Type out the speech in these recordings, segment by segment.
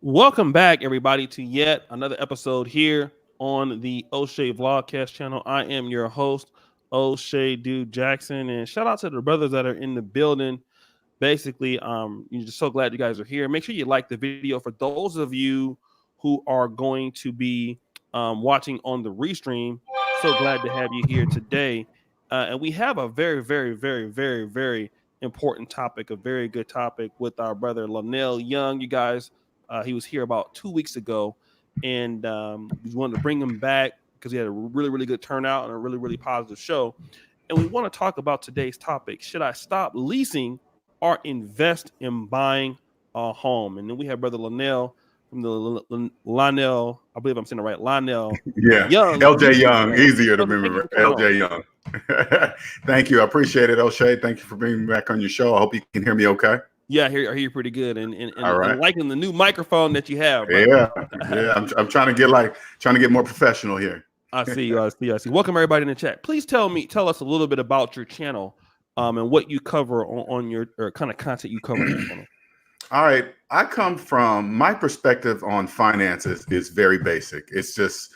Welcome back, everybody, to yet another episode here on the O'Shea Vlogcast channel. I am your host, O'Shea Dude Jackson, and shout out to the brothers that are in the building. Basically, you're just so glad you guys are here. Make sure you like the video. For those of you who are going to be watching on the restream, so glad to have you here today. And we have a very important topic, a very good topic with our brother Lonnell Young. You guys, he was here about 2 weeks ago, and we wanted to bring him back because he had a really good turnout and a really positive show. And we want to talk about today's topic: should I stop leasing or invest in buying a home? And then we have brother Lonnell from the Lonnell, I believe I'm saying it right, Lonnell Yeah, Young. LJ Young, easier to LJ, thank you remember. for coming on. LJ Young. Thank you. I appreciate it, O'Shea. Thank you for bringing me back on your show. I hope you can hear me okay. Yeah, I hear you pretty good, and All right. and liking the new microphone that you have, Yeah, brother. yeah. I'm trying to get more professional here. I see. Welcome everybody in the chat. Please tell us a little bit about your channel, and what you cover on your, or kind of content you cover on your channel. All right. I come from, my perspective on finances is very basic. It's just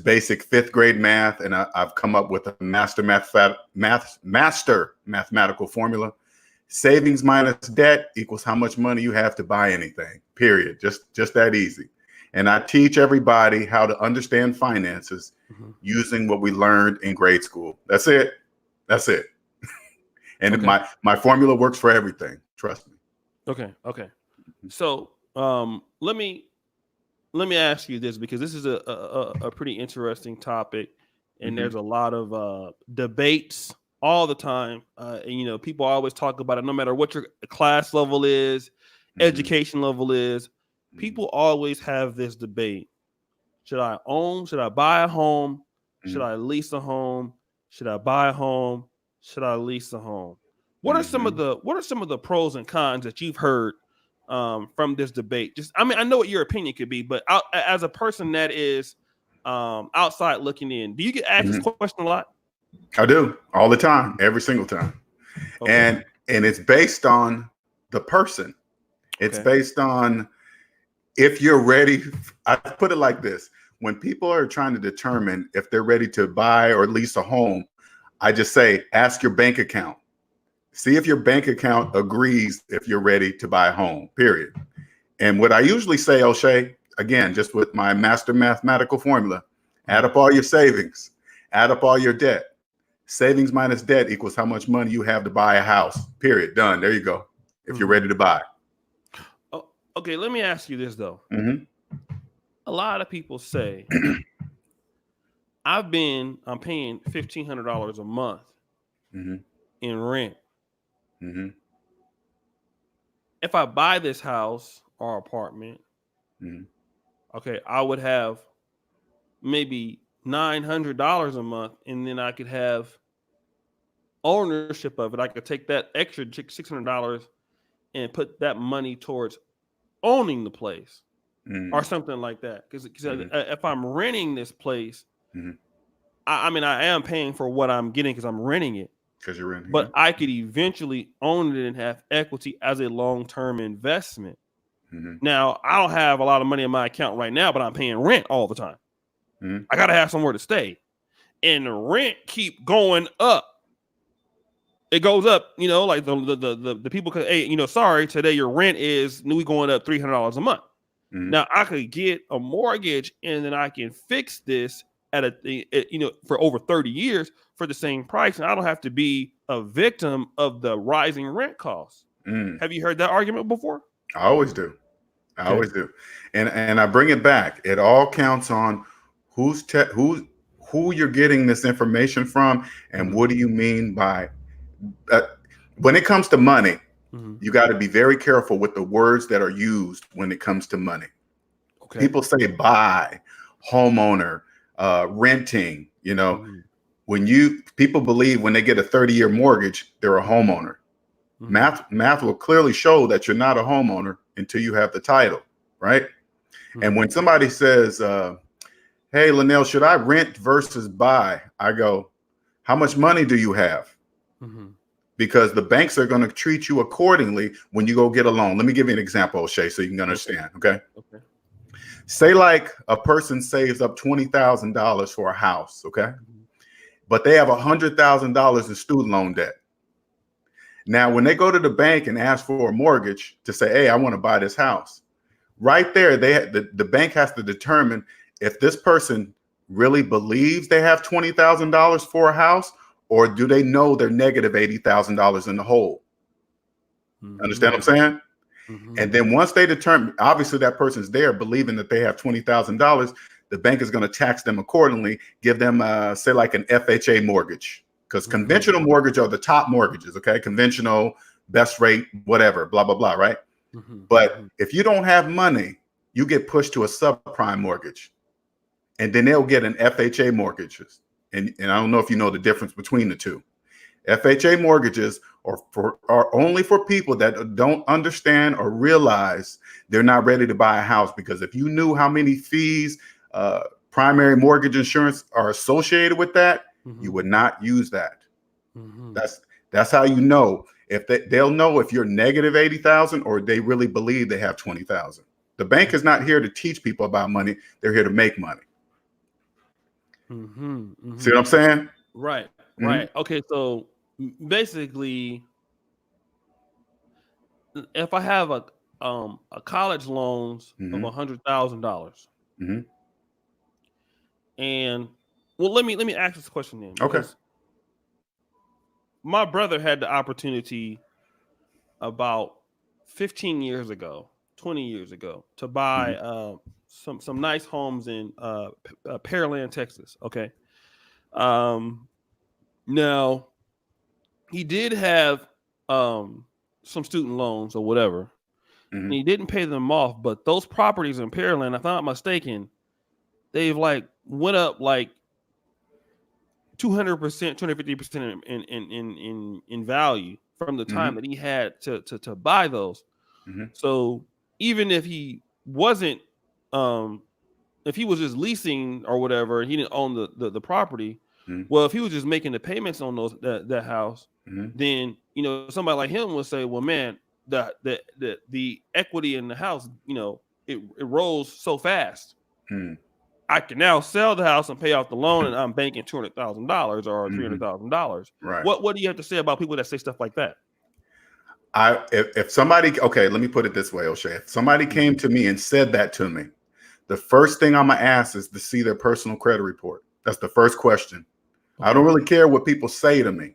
basic fifth grade math, and I've come up with a master mathematical formula. Savings minus debt equals how much money you have to buy anything, period. Just that easy. And I teach everybody how to understand finances using what we learned in grade school. That's it. And Okay. my formula works for everything. Trust me. Okay. So let me ask you this, because this is a pretty interesting topic, and there's a lot of debates all the time. And people always talk about it, no matter what your class level is, education level is. People always have this debate: should I own? Should I buy a home? Should I lease a home? Should I buy a home? Should I lease a home? What are some of the pros and cons that you've heard from this debate? I know what your opinion could be, but as a person that is outside looking in, do you get asked this question a lot? I do, all the time, every single time. Okay. And it's based on the person. It's based on if you're ready. I put it like this: when people are trying to determine if they're ready to buy or lease a home, I just say, ask your bank account. See if your bank account agrees if you're ready to buy a home, period. And what I usually say, O'Shea, again, just with my master mathematical formula, add up all your savings, add up all your debt. Savings minus debt equals how much money you have to buy a house, period. Done. There you go. If you're ready to buy. Oh, okay, let me ask you this, though. A lot of people say, I'm paying $1,500 a month in rent. If I buy this house or apartment, okay, I would have maybe $900 a month, and then I could have ownership of it. I could take that extra $600 and put that money towards owning the place or something like that. Because if I'm renting this place, I am paying for what I'm getting because I'm renting it. Because you're renting, but I could eventually own it and have equity as a long-term investment. Now, I don't have a lot of money in my account right now, but I'm paying rent all the time. I got to have somewhere to stay. And the rent keep going up. It goes up, like the people could, hey, sorry, today your rent is going up $300 a month. Now, I could get a mortgage, and then I can fix this for over 30 years for the same price, and I don't have to be a victim of the rising rent costs. Have you heard that argument before? I always do. And I bring it back. It all counts on who you're getting this information from, and what do you mean by when it comes to money. You got to be very careful with the words that are used when it comes to money. People say buy, homeowner, renting, when people believe when they get a 30-year mortgage, they're a homeowner. Math will clearly show that you're not a homeowner until you have the title, right? And when somebody says, hey, Lonnell, should I rent versus buy? I go, how much money do you have? Because the banks are going to treat you accordingly when you go get a loan. Let me give you an example, O'Shea, so you can understand, okay? Say like a person saves up $20,000 for a house, okay? But they have $100,000 in student loan debt. Now, when they go to the bank and ask for a mortgage to say, hey, I want to buy this house, right there, the bank has to determine if this person really believes they have $20,000 for a house, or do they know they're negative $80,000 in the hole? Understand what I'm saying? And then once they determine, obviously that person's there believing that they have $20,000, the bank is going to tax them accordingly, give them, say, like an FHA mortgage, because conventional mortgage are the top mortgages, okay? Conventional, best rate, whatever, blah, blah, blah, right? But if you don't have money, you get pushed to a subprime mortgage, and then they'll get an FHA mortgages. And I don't know if you know the difference between the two. FHA mortgages are only for people that don't understand or realize they're not ready to buy a house. Because if you knew how many fees, primary mortgage insurance are associated with that, you would not use that. That's how you know if they'll know if you're negative 80,000 or they really believe they have 20,000. The bank is not here to teach people about money. They're here to make money. See what I'm saying? Right. Okay, so basically, if I have a college loans of $100,000, and well, let me ask this question then. Okay. My brother had the opportunity about 15 years ago, 20 years ago, to buy some nice homes in Pearland, Texas. Okay. Now he did have some student loans or whatever, and he didn't pay them off. But those properties in Pearland, if I'm not mistaken, they've like went up like 200%, 250% in value from the time that he had to buy those. So even if he wasn't, if he was just leasing or whatever, he didn't own the property. Well, if he was just making the payments on that house, then somebody like him would say, well, man, the equity in the house, it rose so fast. I can now sell the house and pay off the loan, and I'm banking $200,000 or $300,000. Right. What do you have to say about people that say stuff like that? If somebody, okay, let me put it this way, O'Shea. If somebody came to me and said that to me, the first thing I'm gonna ask is to see their personal credit report. That's the first question. I don't really care what people say to me.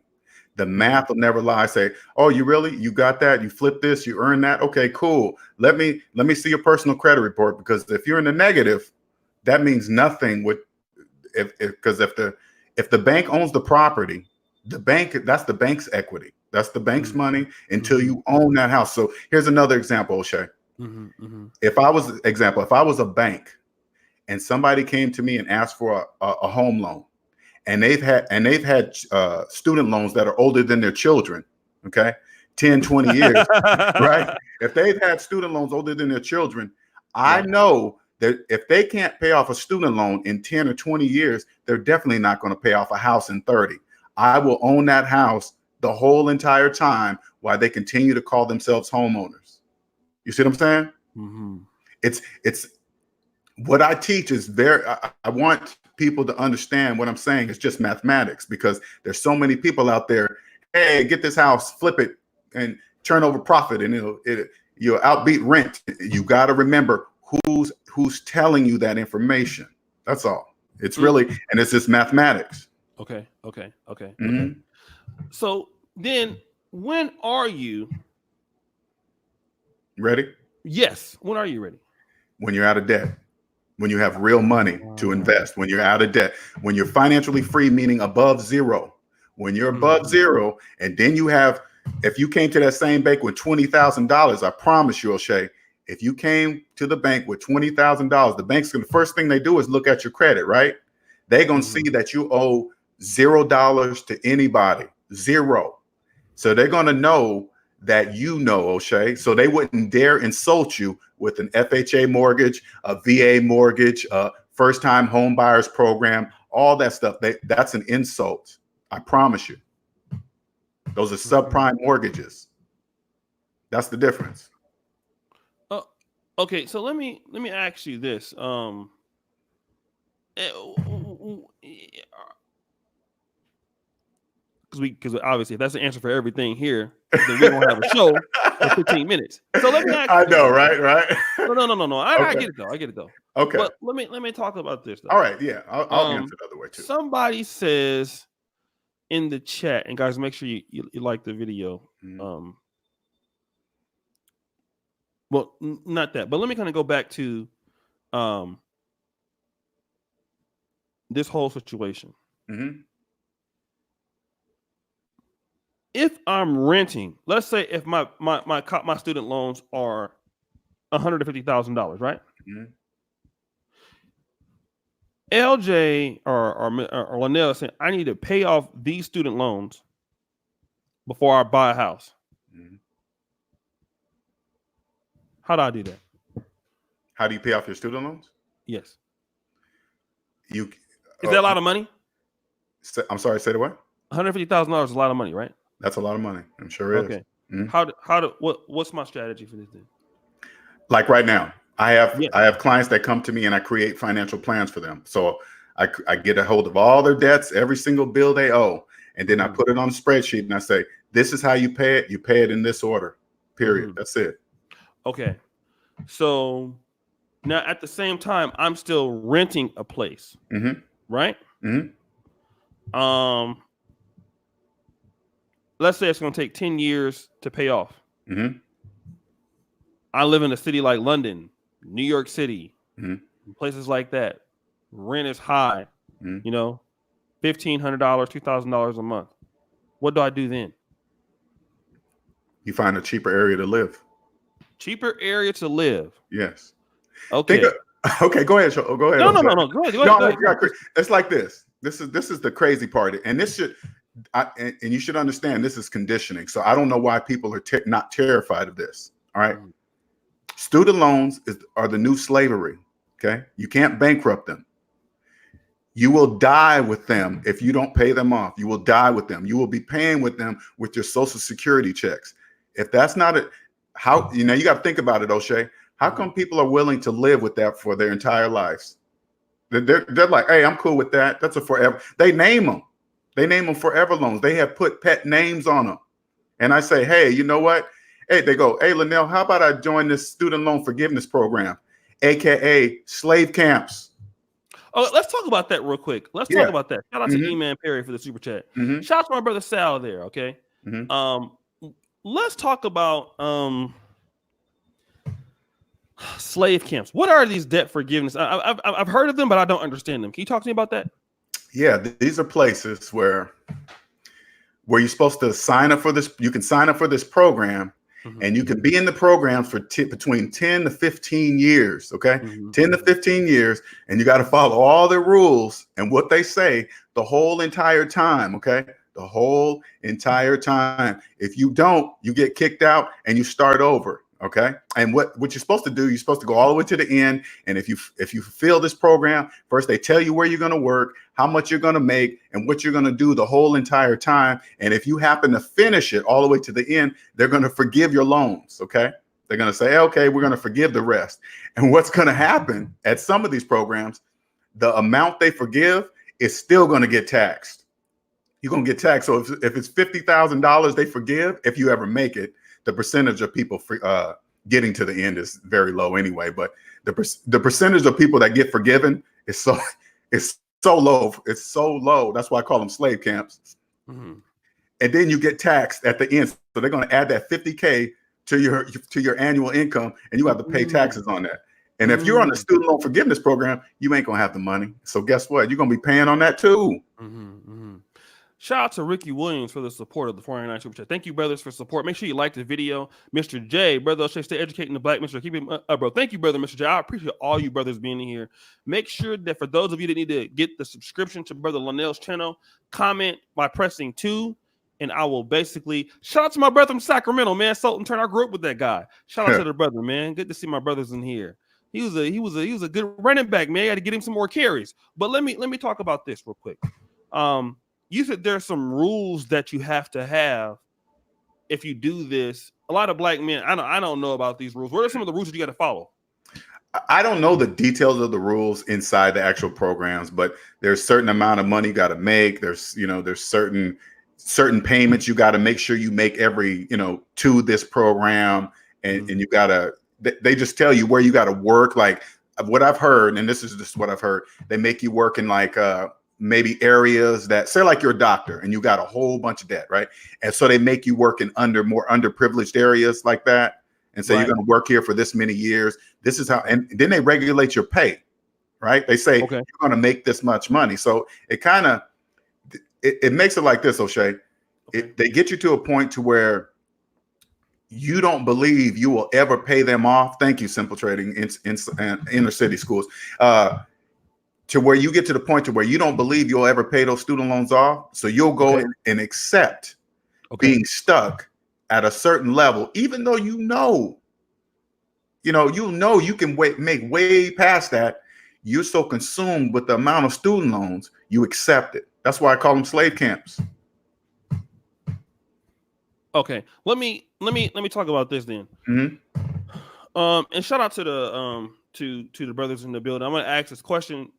The math will never lie. Say, oh, you got that? You flipped this, you earned that? Okay, cool. Let me see your personal credit report, because if you're in the negative, that means nothing. Because if the bank owns the property, that's the bank's equity. That's the bank's money until you own that house. So here's another example, O'Shea. If I was a bank and somebody came to me and asked for a home loan, and they've had student loans that are older than their children, okay, 10, 20 years, right? If they've had student loans older than their children, I know that if they can't pay off a student loan in 10 or 20 years, they're definitely not going to pay off a house in 30. I will own that house the whole entire time while they continue to call themselves homeowners. You see what I'm saying? It's what I teach is I want people to understand what I'm saying is just mathematics, because there's so many people out there. Hey, get this house, flip it, and turn over profit, and you'll outbeat rent. You got to remember who's telling you that information. That's all. It's really, and it's just mathematics. Okay. So then, when are you ready? Yes. When are you ready? When you're out of debt. When you have real money to invest. When you're out of debt. When you're financially free, meaning above zero. When you're above zero, and then you have, if you came to that same bank with $20,000, I promise you, O'Shea, if you came to the bank with $20,000, the bank's the first thing they do is look at your credit, right? They're gonna see that you owe $0 to anybody, zero. So they're gonna know that O'Shea. So they wouldn't dare insult you with an FHA mortgage, a VA mortgage, a first-time home buyers program, all that stuff. That's an insult. I promise you. Those are subprime mortgages. That's the difference. Okay, so let me ask you this. Because obviously, if that's the answer for everything here, then we're gonna have a show for 15 minutes. So let me ask I you this. know, Though. right. No. I Okay. get it though. I get it though. Okay. But let me talk about this though. All right. Yeah, I'll answer the other way too. Somebody says in the chat, and guys, make sure you like the video. Mhm. Well, not that, but let me kind of go back to this whole situation. Mm-hmm. If I'm renting, let's say if my student loans are $150,000, right? Mm-hmm. LJ or Lonnell saying I need to pay off these student loans before I buy a house. Mm-hmm. How do I do that? How do you pay off your student loans? Yes. You Is that a lot of money? I'm sorry, say the what? $150,000 is a lot of money, right? That's a lot of money. I'm sure it is. Okay. Mm-hmm. What's my strategy for this then? Like right now, I have clients that come to me and I create financial plans for them. So I get a hold of all their debts, every single bill they owe, and then I put it on a spreadsheet and I say, this is how you pay it. You pay it in this order. Period. That's it. Okay. So now at the same time, I'm still renting a place, right? Let's say it's going to take 10 years to pay off. I live in a city like London, New York City, places like that. Rent is high, you know, $1,500, $2,000 a month. What do I do then? You find a cheaper area to live. Cheaper area to live. Yes. Okay. Okay. Go ahead. Go ahead. No. Go ahead. It's like this. This is the crazy part, and this should, and you should understand this is conditioning. So I don't know why people are not terrified of this. All right. Student loans are the new slavery. Okay. You can't bankrupt them. You will die with them if you don't pay them off. You will die with them. You will be paying with them with your Social Security checks. If that's not it, how, you got to think about it, O'Shea. How come people are willing to live with that for their entire lives? They're like, hey, I'm cool with that. That's a forever. They name them. They name them forever loans. They have put pet names on them. And I say, hey, you know what? Hey, they go, hey, Lonnell, how about I join this student loan forgiveness program, AKA slave camps? Oh, let's talk about that real quick. Let's talk about that. Shout out to E-Man Perry for the super chat. Shout out to my brother Sal there. Okay. Let's talk about slave camps. What are these debt forgiveness? I've heard of them, but I don't understand them. Can you talk to me about that? Yeah, these are places where you're supposed to sign up for this. You can sign up for this program, and you can be in the program for between 10 to 15 years. Okay, 10 to 15 years, and you got to follow all the rules and what they say the whole entire time. Okay, the whole entire time. If you don't, you get kicked out and you start over. Okay. And what you're supposed to do, you're supposed to go all the way to the end. And if you fulfill this program, first they tell you where you're going to work, how much you're going to make, and what you're going to do the whole entire time. And if you happen to finish it all the way to the end, they're going to forgive your loans. Okay. They're going to say, okay, we're going to forgive the rest. And what's going to happen at some of these programs, the amount they forgive is still going to get taxed. You're going to get taxed. So if it's $50,000 they forgive, if you ever make it, the percentage of people getting to the end is very low anyway. But the percentage of people that get forgiven is so low. It's so low. That's why I call them slave camps. And then you get taxed at the end. So they're going to add that $50K to your annual income, and you have to pay taxes on that. And if you're on the student loan forgiveness program, you ain't going to have the money. So guess what? You're going to be paying on that too. Shout out to Ricky Williams for the support of the 499 Super Chat. Thank you, brothers, for support. Make sure you like the video. Mr. J, brother, stay educating the black Mr. Keep him up, bro. Thank you, brother, Mr. J. I appreciate all you brothers being in here. Make sure that for those of you that need to get the subscription to Brother Lonnell's channel, comment by pressing 2, and I will basically shout out to my brother from Sacramento, man. Sultan Turner. I grew up with that guy. Shout out to the brother, man. Good to see my brothers in here. He was a good running back, man. I got to get him some more carries. But let me talk about this real quick. You said there's some rules that you have to have if you do this. A lot of black men, I don't know about these rules. What are some of the rules that you got to follow? I don't know the details of the rules inside the actual programs, but there's certain amount of money you got to make. There's certain payments you got to make sure you make every, to this program, and you got to, they just tell you where you got to work. Like what I've heard, and this is just what I've heard, they make you work in like maybe areas that, say like you're a doctor and you got a whole bunch of debt, right? And so they make you work in more underprivileged areas like that, and say, you're going to work here for this many years. This is how, and then they regulate your pay, right? They say, you're going to make this much money. So it kind of, it makes it like this, O'Shea. They get you to a point to where you don't believe you will ever pay them off. Thank you, Simple Trading in inner city schools. To where you get to the point to where you don't believe you'll ever pay those student loans off. So you'll go and accept being stuck at a certain level, even though you can make way past that. You're so consumed with the amount of student loans, you accept it. That's why I call them slave camps. Okay, let me talk about this then. And shout out to the to the brothers in the building. I'm gonna ask this question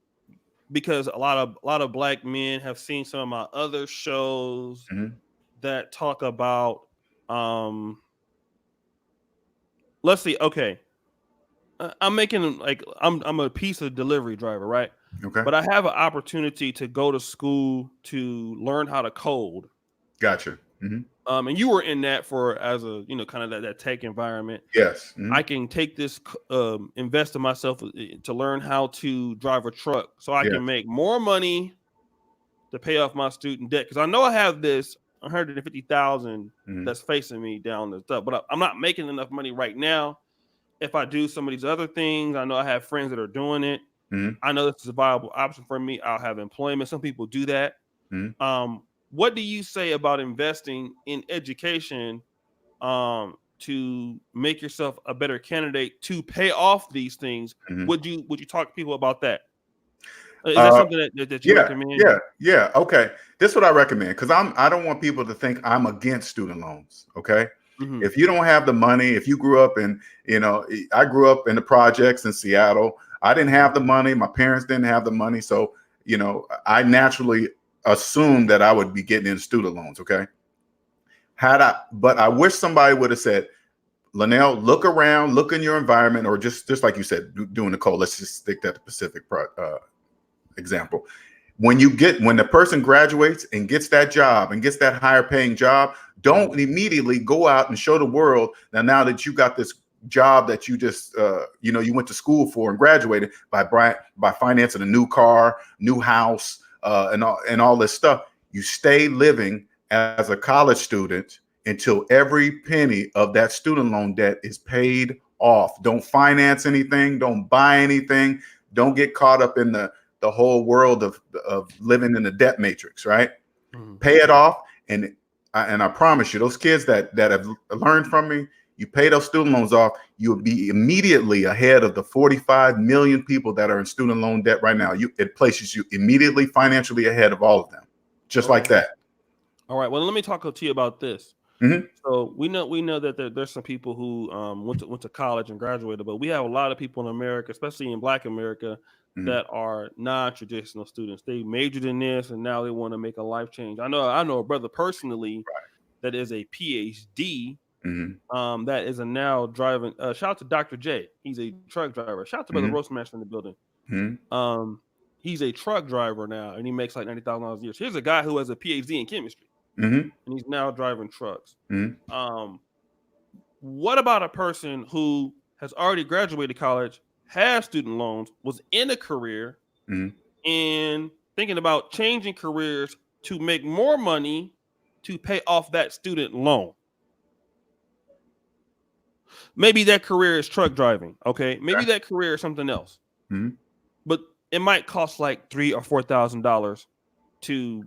because a lot of black men have seen some of my other shows that talk about let's see. Okay, I'm making like I'm a pizza delivery driver, right? Okay. But I have an opportunity to go to school to learn how to code. Gotcha. And you were in that as a kind of that tech environment. Yes. I can take this invest in myself to learn how to drive a truck, so I can make more money to pay off my student debt. Because I know I have this 150,000 that's facing me down the stuff, but I'm not making enough money right now. If I do some of these other things, I know I have friends that are doing it. I know this is a viable option for me. I'll have employment. Some people do that. What do you say about investing in education to make yourself a better candidate to pay off these things? Would you talk to people about that? Is that something that you recommend? Yeah. Okay. This is what I recommend, because I don't want people to think I'm against student loans. Okay. If you don't have the money, if you grew up in, I grew up in the projects in Seattle. I didn't have the money. My parents didn't have the money. So, I naturally assumed that I would be getting into student loans. Okay. But I wish somebody would have said, Lonnell, look around, look in your environment, or just like you said, doing the code. Let's just stick that to Pacific example. When the person graduates and gets that job and gets that higher paying job, don't immediately go out and show the world now that you got this job that you just you went to school for and graduated by financing a new car, new house, and all this stuff. You stay living as a college student until every penny of that student loan debt is paid off. Don't finance anything. Don't buy anything. Don't get caught up in the whole world of living in the debt matrix, right? Pay it off. And I promise you, those kids that have learned from me, you pay those student loans off, you'll be immediately ahead of the 45 million people that are in student loan debt right now. It places you immediately financially ahead of all of them, just like that. All right. Well, let me talk to you about this. So we know that there's some people who went to college and graduated, but we have a lot of people in America, especially in Black America, that are non-traditional students. They majored in this and now they want to make a life change. I know a brother personally that is a PhD that is now driving. Shout out to Dr. J. He's a truck driver. Shout out to Brother Roastmaster in the building. He's a truck driver now and he makes like $90,000 a year. So here's a guy who has a PhD in chemistry. And he's now driving trucks. What about a person who has already graduated college, has student loans, was in a career, and thinking about changing careers to make more money to pay off that student loan? Maybe that career is truck driving. Okay, maybe that career is something else. But it might cost like $3,000 or $4,000 to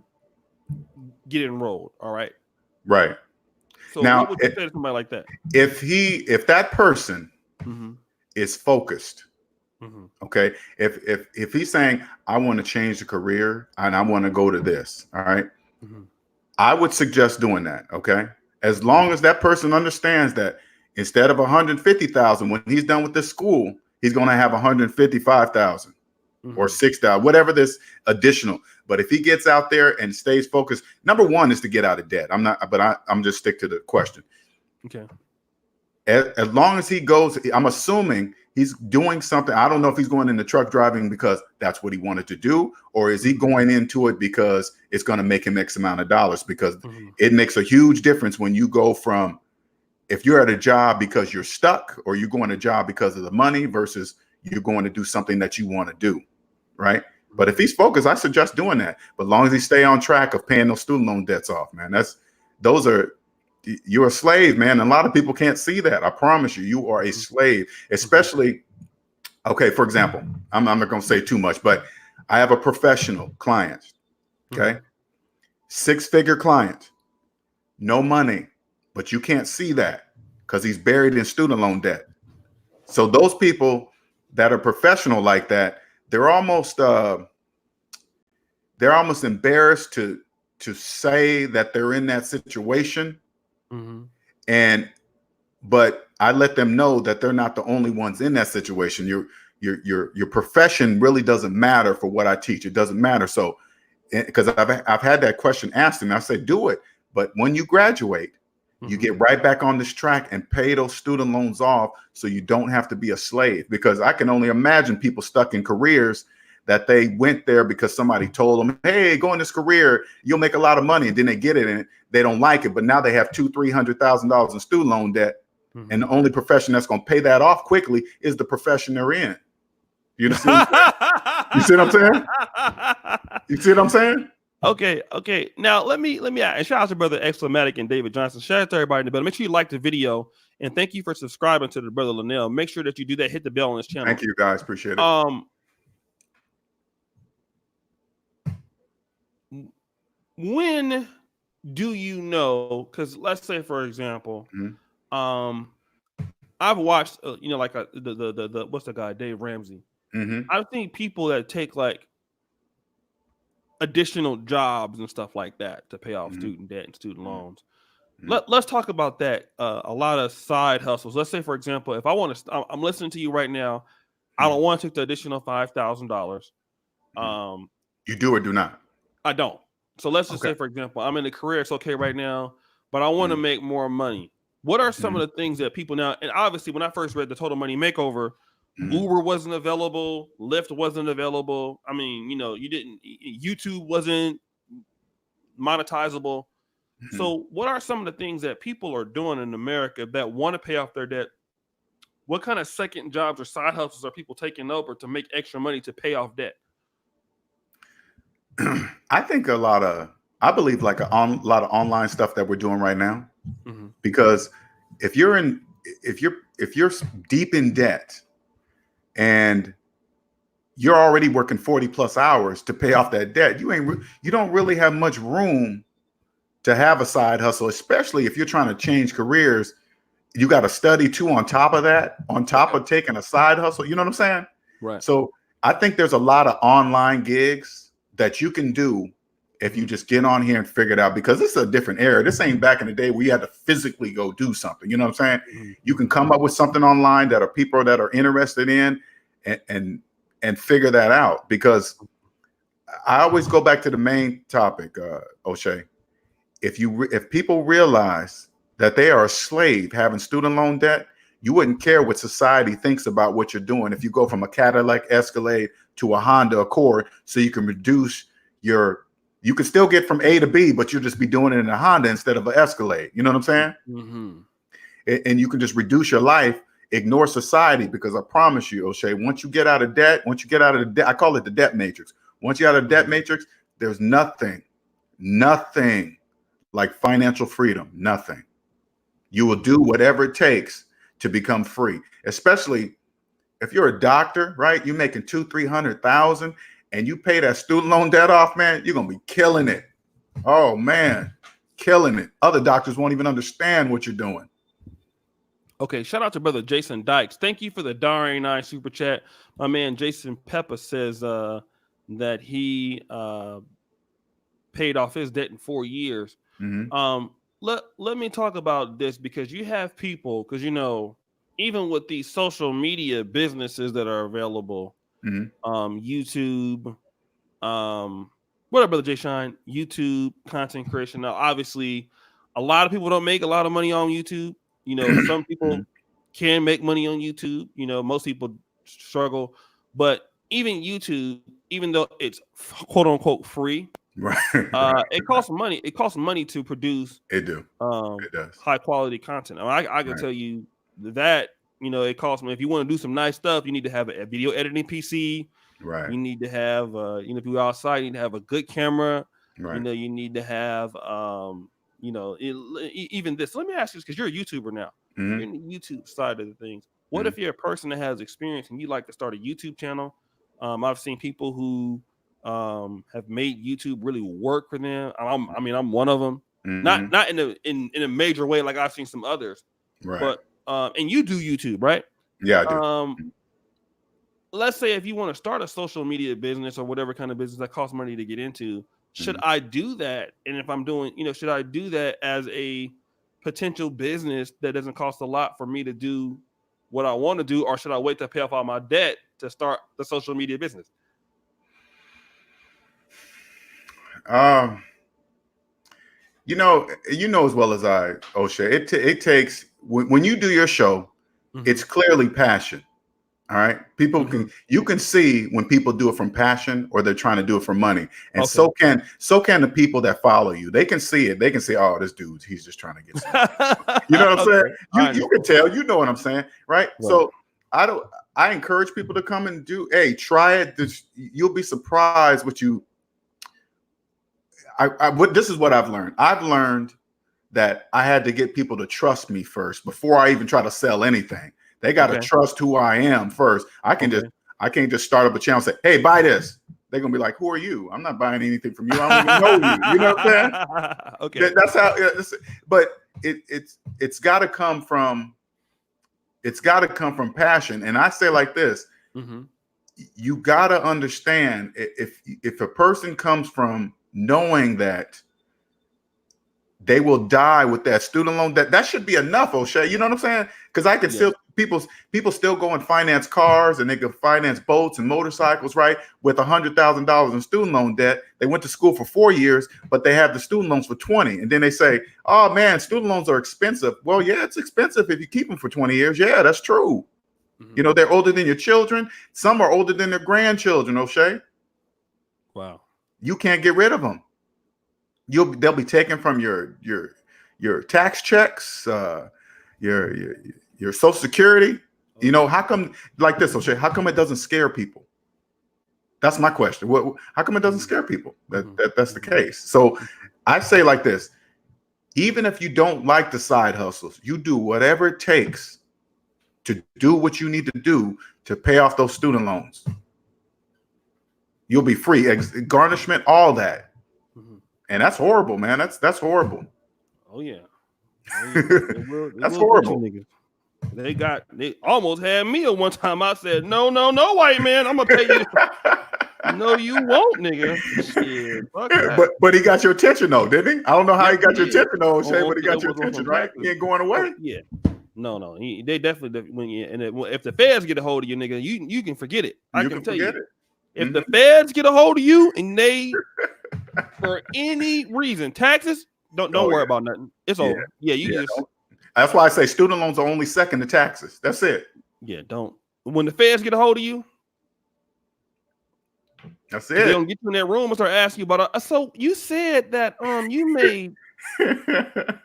get enrolled. All right. Right. So now, what would you say to somebody like that? If that person is focused, okay, if he's saying, I want to change the career and I want to go to this, all right, I would suggest doing that. Okay. As long as that person understands that instead of 150,000, when he's done with this school, he's going to have 155,000 or 6,000, whatever this additional. But if he gets out there and stays focused, number one is to get out of debt. I'm just stick to the question. Okay. As long as he goes, I'm assuming he's doing something. I don't know if he's going into truck driving because that's what he wanted to do, or is he going into it because it's going to make him X amount of dollars? Because it makes a huge difference when you go from, if you're at a job because you're stuck, or you're going to a job because of the money versus you're going to do something that you want to do, right? But if he's focused, I suggest doing that. But as long as he stay on track of paying those student loan debts off, man, you're a slave, man. And a lot of people can't see that. I promise you, you are a slave, especially, okay, for example, I'm not going to say too much, but I have a professional client, okay? 6-figure client, no money, but you can't see that because he's buried in student loan debt. So those people that are professional like that, they're almost embarrassed to say that they're in that situation. But I let them know that they're not the only ones in that situation. Your profession really doesn't matter for what I teach. It doesn't matter. So, because I've had that question asked, and I said, do it. But when you graduate, you get right back on this track and pay those student loans off, so you don't have to be a slave. Because I can only imagine people stuck in careers that they went there because somebody told them, hey, go in this career, you'll make a lot of money. And then they get it and they don't like it. But now they have $200,000-$300,000 in student loan debt. And the only profession that's going to pay that off quickly is the profession they're in. You see what I'm saying? You see what I'm saying? Okay. Now let me and shout out to Brother Exclamatic and David Johnson. Shout out to everybody in the building. Make sure you like the video, and thank you for subscribing to the Brother Lonnell. Make sure that you do that. Hit the bell on this channel. Thank you, guys. Appreciate it. When do you know? Because let's say, for example, I've watched, like the what's the guy, Dave Ramsey. I've seen people that take like additional jobs and stuff like that to pay off student debt and student loans. Let's talk about that. A lot of side hustles. Let's say, for example, if I want to, I'm listening to you right now. I don't want to take the additional $5,000. You do or do not? I don't. So let's just say, for example, I'm in a career. It's okay right now, but I want to make more money. What are some of the things that people now, and obviously when I first read the Total Money Makeover, Uber wasn't available, Lyft wasn't available. I mean, YouTube wasn't monetizable. So what are some of the things that people are doing in America that want to pay off their debt? What kind of second jobs or side hustles are people taking over to make extra money to pay off debt? I think I believe like a lot of online stuff that we're doing right now, because if you're deep in debt and you're already working 40+ hours to pay off that debt, you don't really have much room to have a side hustle, especially if you're trying to change careers. You got to study too on top of that, on top of taking a side hustle. You know what I'm saying? Right. So I think there's a lot of online gigs that you can do if you just get on here and figure it out, because this is a different era. This ain't back in the day where you had to physically go do something. You know what I'm saying? You can come up with something online that are people that are interested in and figure that out. Because I always go back to the main topic, O'Shea. If people realize that they are a slave having student loan debt, you wouldn't care what society thinks about what you're doing. If you go from a Cadillac Escalade to a Honda Accord, so you can reduce you can still get from A to B, but you'll just be doing it in a Honda instead of an Escalade. You know what I'm saying? And you can just reduce your life, ignore society, because I promise you, O'Shea, once you get out of debt, I call it the debt matrix. Once you're out of debt matrix, there's nothing like financial freedom. Nothing. You will do whatever it takes to become free, especially if you're a doctor, right? You're making $200,000-$300,000 and you pay that student loan debt off, man, you're going to be killing it. Oh man, killing it. Other doctors won't even understand what you're doing. Okay, shout out to Brother Jason Dykes. Thank you for the $9 super chat. My man Jason Peppa says that he paid off his debt in 4 years. Let me talk about this, because you have people, because even with these social media businesses that are available, YouTube, what up, brother Jay Shine? YouTube content creation. Now, obviously, a lot of people don't make a lot of money on YouTube. You know, some people can make money on YouTube. You know, most people struggle, but even YouTube, even though it's quote unquote free, it costs money. It costs money to produce. It does. High quality content. I mean, I can tell you that, you know, it costs me. If you want to do some nice stuff, you need to have a video editing PC. Right. You need to have, you know, if you're outside, you need to have a good camera. Right. You know, you need to have, you know, even this. Let me ask you this, because you're a YouTuber now. You're in the YouTube side of the things. What if you're a person that has experience and you like to start a YouTube channel? I've seen people who have made YouTube really work for them. I'm one of them. Not in a major way like I've seen some others. Right. But and you do YouTube, right? Yeah, I do. Let's say if you want to start a social media business or whatever kind of business that costs money to get into, should I do that? And if I'm doing, you know, should I do that as a potential business that doesn't cost a lot for me to do what I want to do, or should I wait to pay off all my debt to start the social media business? You know as well as I, O'Shea, it takes, when you do your show, it's clearly passion. All right. People you can see when people do it from passion or they're trying to do it for money. And so can the people that follow you. They can see it. They can say, oh, this dude, he's just trying to get some. You know what I'm saying? You can tell, you know what I'm saying? Right. So I encourage people to come and try it. You'll be surprised what you, this is what I've learned. I've learned that I had to get people to trust me first before I even try to sell anything. They got to trust who I am first. I can't just start up a channel and say, hey, buy this. They're going to be like, who are you? I'm not buying anything from you. I don't even know you. You know what I'm saying? Okay. That's how, but it's got to come from, passion. And I say like this, you got to understand if a person comes from knowing that they will die with that student loan, that should be enough, O'Shea. You know what I'm saying? Because I can still, people still go and finance cars, and they can finance boats and motorcycles, right? With $100,000 in student loan debt. They went to school for 4 years, but they have the student loans for 20. And then they say, oh man, student loans are expensive. Well, yeah, it's expensive if you keep them for 20 years. Yeah, that's true. You know, they're older than your children. Some are older than their grandchildren, O'Shea. Wow. You can't get rid of them. They'll be taken from your tax checks, your Social Security. You know, how come, like this, O'Shea, how come it doesn't scare people? That's my question. How come it doesn't scare people? That's the case. So I say like this, even if you don't like the side hustles, you do whatever it takes to do what you need to do to pay off those student loans. You'll be free, garnishment, all that. And that's horrible, man. That's horrible. Oh yeah. That's horrible. They almost had me at one time. I said, no, white man, I'm gonna pay you. No, you won't, nigga. Shit, but he got your attention though, didn't he? I don't know how he got your attention though, O'Shea, but he got your attention, right? He ain't going away. Yeah. No. They definitely if the feds get a hold of you, nigga, you can forget it. I can tell you. If the feds get a hold of you and they, for any reason, taxes, don't worry about nothing. It's over. Yeah, just. That's why I say student loans are only second to taxes. That's it. Yeah, don't. When the feds get a hold of you, that's it. They don't get you in that room and start asking you about. So you said that you made.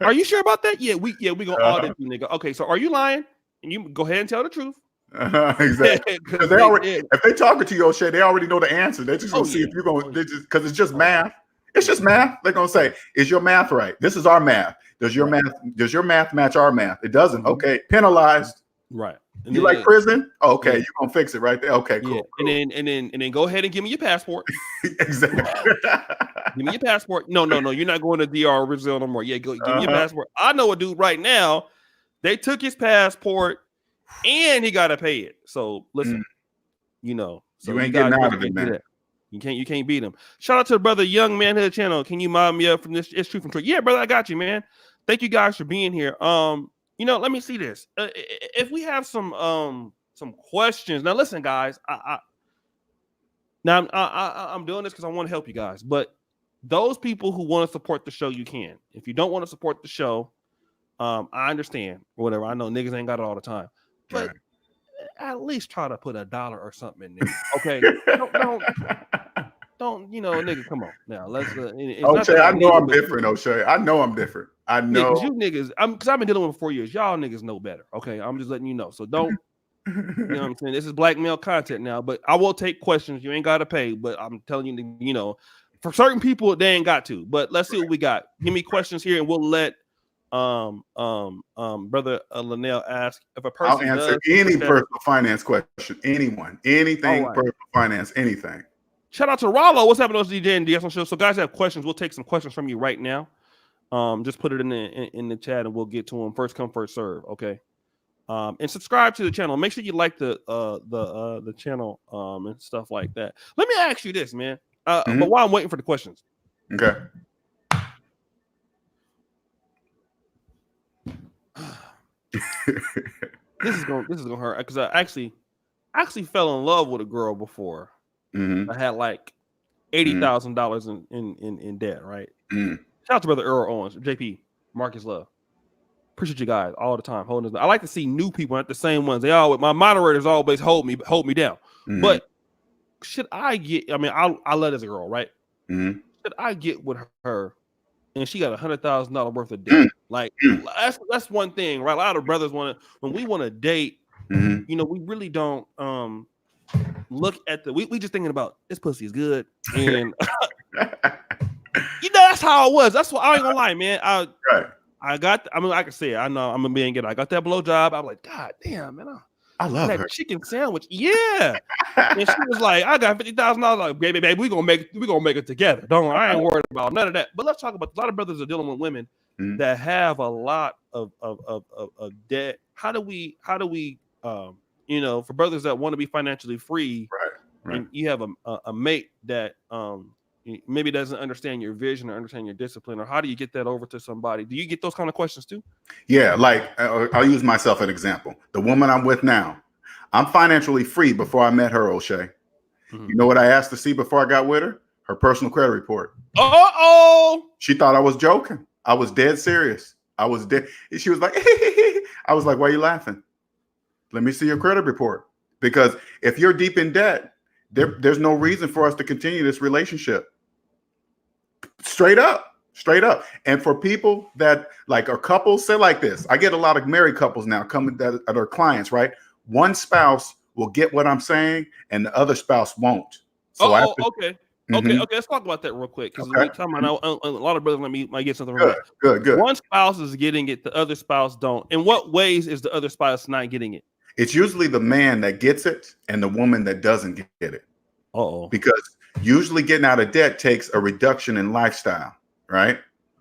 Are you sure about that? Yeah, we gonna audit you, nigga. Okay, so are you lying? And you go ahead and tell the truth. Exactly. If they talking to you, O'Shea, they already know the answer. They're just gonna see if you're gonna, because it's just math. It's just math. They're gonna say, "Is your math right? This is our math. Does your math match our math? It doesn't. Okay, penalized. Right. And you like prison? Okay, you're gonna fix it right there. Okay, cool. And then go ahead and give me your passport. Exactly. Give me your passport. No. You're not going to DR Brazil no more. Yeah, give me your passport. I know a dude right now. They took his passport. And he got to pay it. So listen, you know, so you ain't getting out of it, man. You can't beat him. Shout out to the brother Young Manhood channel. Can you mod me up from this? It's true from Troy. Yeah, brother, I got you, man. Thank you guys for being here. let me see this. If we have some questions now, listen, guys. I'm doing this because I want to help you guys. But those people who want to support the show, you can. If you don't want to support the show, I understand or whatever. I know niggas ain't got it all the time, but Right. at least try to put $1 or something in there. Okay, don't nigga, come on now. Let's. It's not O'Shea, that I I know need it, I'm but different, O'Shea. I know I'm different. I yeah, because know. you niggas, because I've been dealing with 4 years. Y'all niggas know better. Okay, I'm just letting you know. So don't. You know what I'm saying? This is blackmail content now, but I will take questions. You ain't got to pay, but I'm telling you, for certain people, they ain't got to. But let's see what we got. Give me questions here, and we'll let brother Lonnell ask if a I'll person answer does any super chat. personal finance question. Anyone, anything All right. personal finance, anything. Shout out to Rollo. What's happening on DJ and DS on show? So guys have questions. We'll take some questions from you right now. Just put it in the chat, and we'll get to them. First come, first serve. Okay. And subscribe to the channel. Make sure you like the channel and stuff like that. Let me ask you this, man. But while I'm waiting for the questions, Okay. this is gonna hurt because I actually fell in love with a girl before. I had like $80,000 in debt, right? Shout out to brother Earl Owens, JP, Marcus Love. Appreciate you guys all the time holding us. I like to see new people, not the same ones. They always, my moderators always hold me down. But should I get? I mean, I love this girl, right? Should I get with her, and she got $100,000 worth of debt? Like that's one thing, right? A lot of brothers want to when we want to date. We really don't look at we just thinking about this pussy is good, and that's how it was. That's what I ain't gonna lie, man. I got. I mean, like I said, I know I'm a being good. I got that blowjob. I'm like, God damn, man. I love that her. chicken sandwich. Yeah. And she was like, I got $50,000. Like, baby, we gonna make it together. I ain't worried about none of that. But let's talk about a lot of brothers are dealing with women that have a lot of debt. How do we for brothers that want to be financially free, right. and you have a mate that maybe doesn't understand your vision or understand your discipline, or how do you get that over to somebody? Do you get those kind of questions too? Yeah, like I'll use myself as an example. The woman I'm with now, I'm financially free before I met her, O'Shea. You know what I asked to see before I got with her? Her personal credit report. She thought I was joking. I was dead serious. I was dead. She was like, I was like, why are you laughing? Let me see your credit report. Because if you're deep in debt, there's no reason for us to continue this relationship. Straight up. And for people that like are couples, say like this. I get a lot of married couples now coming that are clients, right? One spouse will get what I'm saying and the other spouse won't. So okay. Okay, let's talk about that real quick because we talking about a lot of brothers might get something from that. Good. One spouse is getting it, the other spouse don't. In what ways is the other spouse not getting it? It's usually the man that gets it and the woman that doesn't get it. Because usually getting out of debt takes a reduction in lifestyle, right?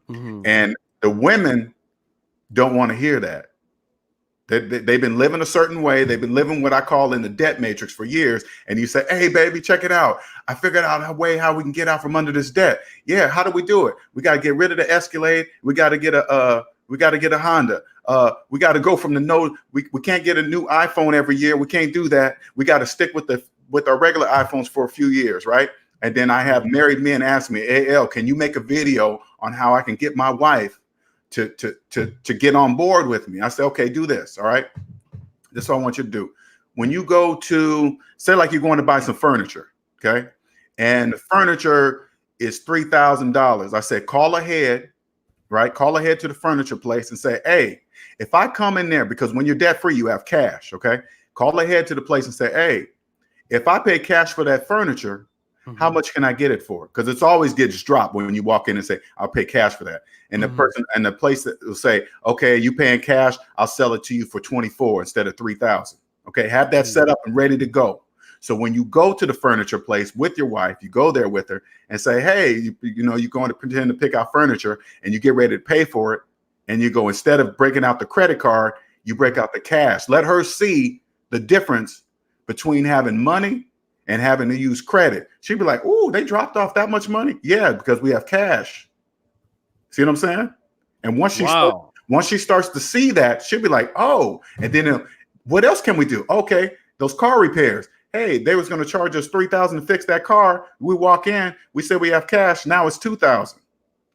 And the women don't want to hear that. They've been living a certain way. They've been living what I call in the debt matrix for years. And you say, hey, baby, check it out. I figured out a way how we can get out from under this debt. Yeah, how do we do it? We got to get rid of the Escalade. We got to get a Honda. We got to go from the Note. We can't get a new iPhone every year. We can't do that. We got to stick with our regular iPhones for a few years, right? And then I have married men ask me, AL, can you make a video on how I can get my wife to get on board with me? I say, okay, do this. All right. This is what I want you to do. When you go to, say like you're going to buy some furniture, okay? And the furniture is $3,000. I said, call ahead, right? Call ahead to the furniture place and say, hey, if I come in there, because when you're debt free, you have cash, okay? Call ahead to the place and say, hey, if I pay cash for that furniture, how much can I get it for? Because it's always gets dropped when you walk in and say, I'll pay cash for that. And the person and the place that will say, okay, you paying cash, I'll sell it to you for 24 instead of 3,000. Okay, have that set up and ready to go. So when you go to the furniture place with your wife, you go there with her and say, hey, you're going to pretend to pick out furniture and you get ready to pay for it. And you go, instead of breaking out the credit card, you break out the cash. Let her see the difference between having money and having to use credit. She'd be like, "Ooh, they dropped off that much money." Yeah, because we have cash. See what I'm saying? And once Once she starts to see that, she'll be like, oh, and then what else can we do? Okay, those car repairs. Hey, they was going to charge us $3,000 to fix that car. We walk in, we say we have cash. Now it's $2,000.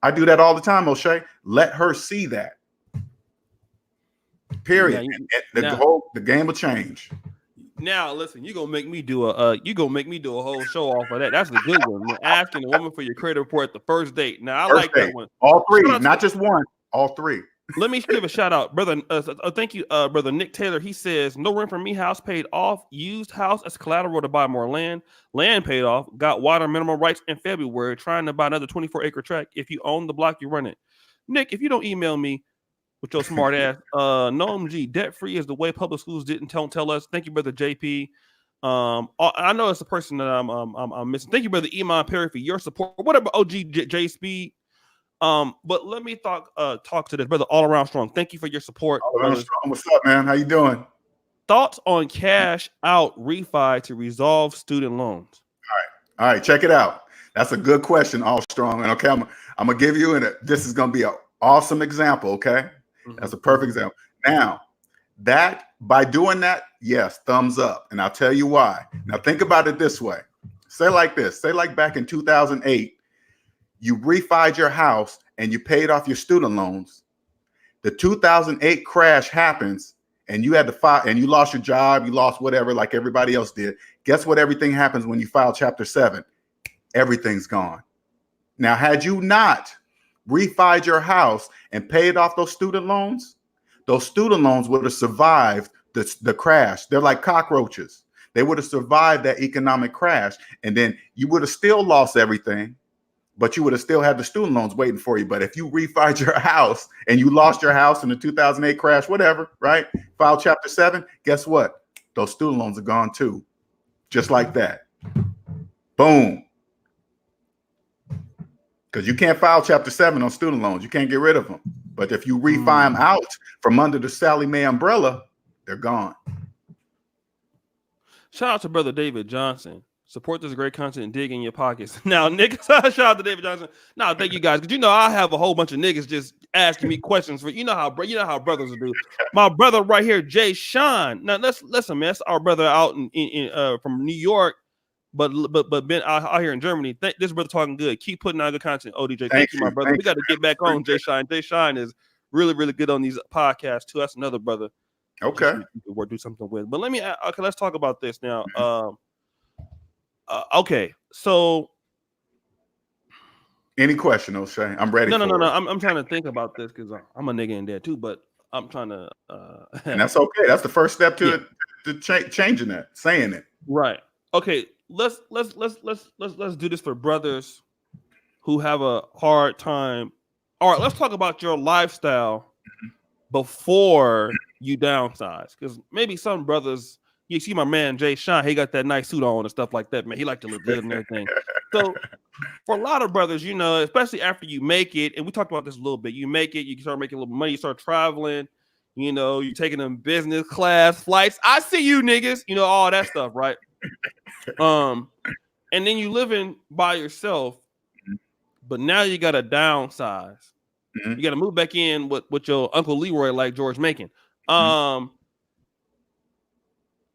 I do that all the time, O'Shea. Let her see that. Period. The game will change. Now, listen, you're gonna make me do a whole show off of that. That's a good one. Man. Asking a woman for your credit report the first date. Now, I like that one. All three, not just one. All three. Let me give a shout out, brother. Thank you, brother Nick Taylor. He says, "No rent for me. House paid off. Used house as collateral to buy more land. Land paid off. Got water minimum rights in February. Trying to buy another 24-acre tract. If you own the block, you run it." Nick, if you don't email me with your smart ass, NOMG, debt free is the way public schools didn't tell us. Thank you, brother JP. I know it's the person that I'm missing. Thank you, brother Iman Perry, for your support. Whatever, OG J Speed. But let me talk to this brother all around strong. Thank you for your support. All around strong. What's up, man? How you doing? Thoughts on cash out refi to resolve student loans? All right. Check it out. That's a good question, all strong. And okay, I'm gonna give you, and this is gonna be an awesome example. Okay, that's a perfect example. Now, that by doing that, yes, thumbs up, and I'll tell you why. Now, think about it this way. Say like this. Say like back in 2008. You refied your house and you paid off your student loans. The 2008 crash happens and you had to file and you lost your job, you lost whatever, like everybody else did. Guess what? Everything happens when you file Chapter 7. Everything's gone. Now, had you not refied your house and paid off those student loans would have survived the crash. They're like cockroaches. They would have survived that economic crash. And then you would have still lost everything, but you would have still had the student loans waiting for you. But if you refied your house and you lost your house in the 2008 crash, whatever, right? File Chapter 7, guess what? Those student loans are gone too. Just like that. Boom. Because you can't file Chapter 7 on student loans. You can't get rid of them. But if you refi them out from under the Sallie Mae umbrella, they're gone. Shout out to brother David Johnson. Support this great content and dig in your pockets. Now, niggas, shout out to David Johnson. Now, thank you guys, because I have a whole bunch of niggas just asking me questions for how brothers do. My brother right here, Jay Sean. Now, listen, man, that's our brother out in from New York, but been out here in Germany. This brother talking good. Keep putting out good content, ODJ. Thank you, my brother. We got to get back on Jay Sean. Jay Sean is really, really good on these podcasts too. That's another brother. Okay, we could do something with. But let's talk about this now. Okay, so any question, O'Shea? I'm ready. No. I'm trying to think about this because I'm a nigga in there too, but I'm trying to. And that's okay. That's the first step to changing that, saying it. Right. Okay. Let's do this for brothers who have a hard time. All right. Let's talk about your lifestyle before you downsize, because maybe some brothers. You see my man Jay Sean, he got that nice suit on and stuff like that, man. He like to look good and everything. So for a lot of brothers, especially after you make it, and we talked about this a little bit, you make it, you start making a little money, you start traveling, you're taking them business class flights. I see you niggas, all that stuff, right? And then you living by yourself, but now you got to downsize. You got to move back in with your Uncle Leroy, like George Macon.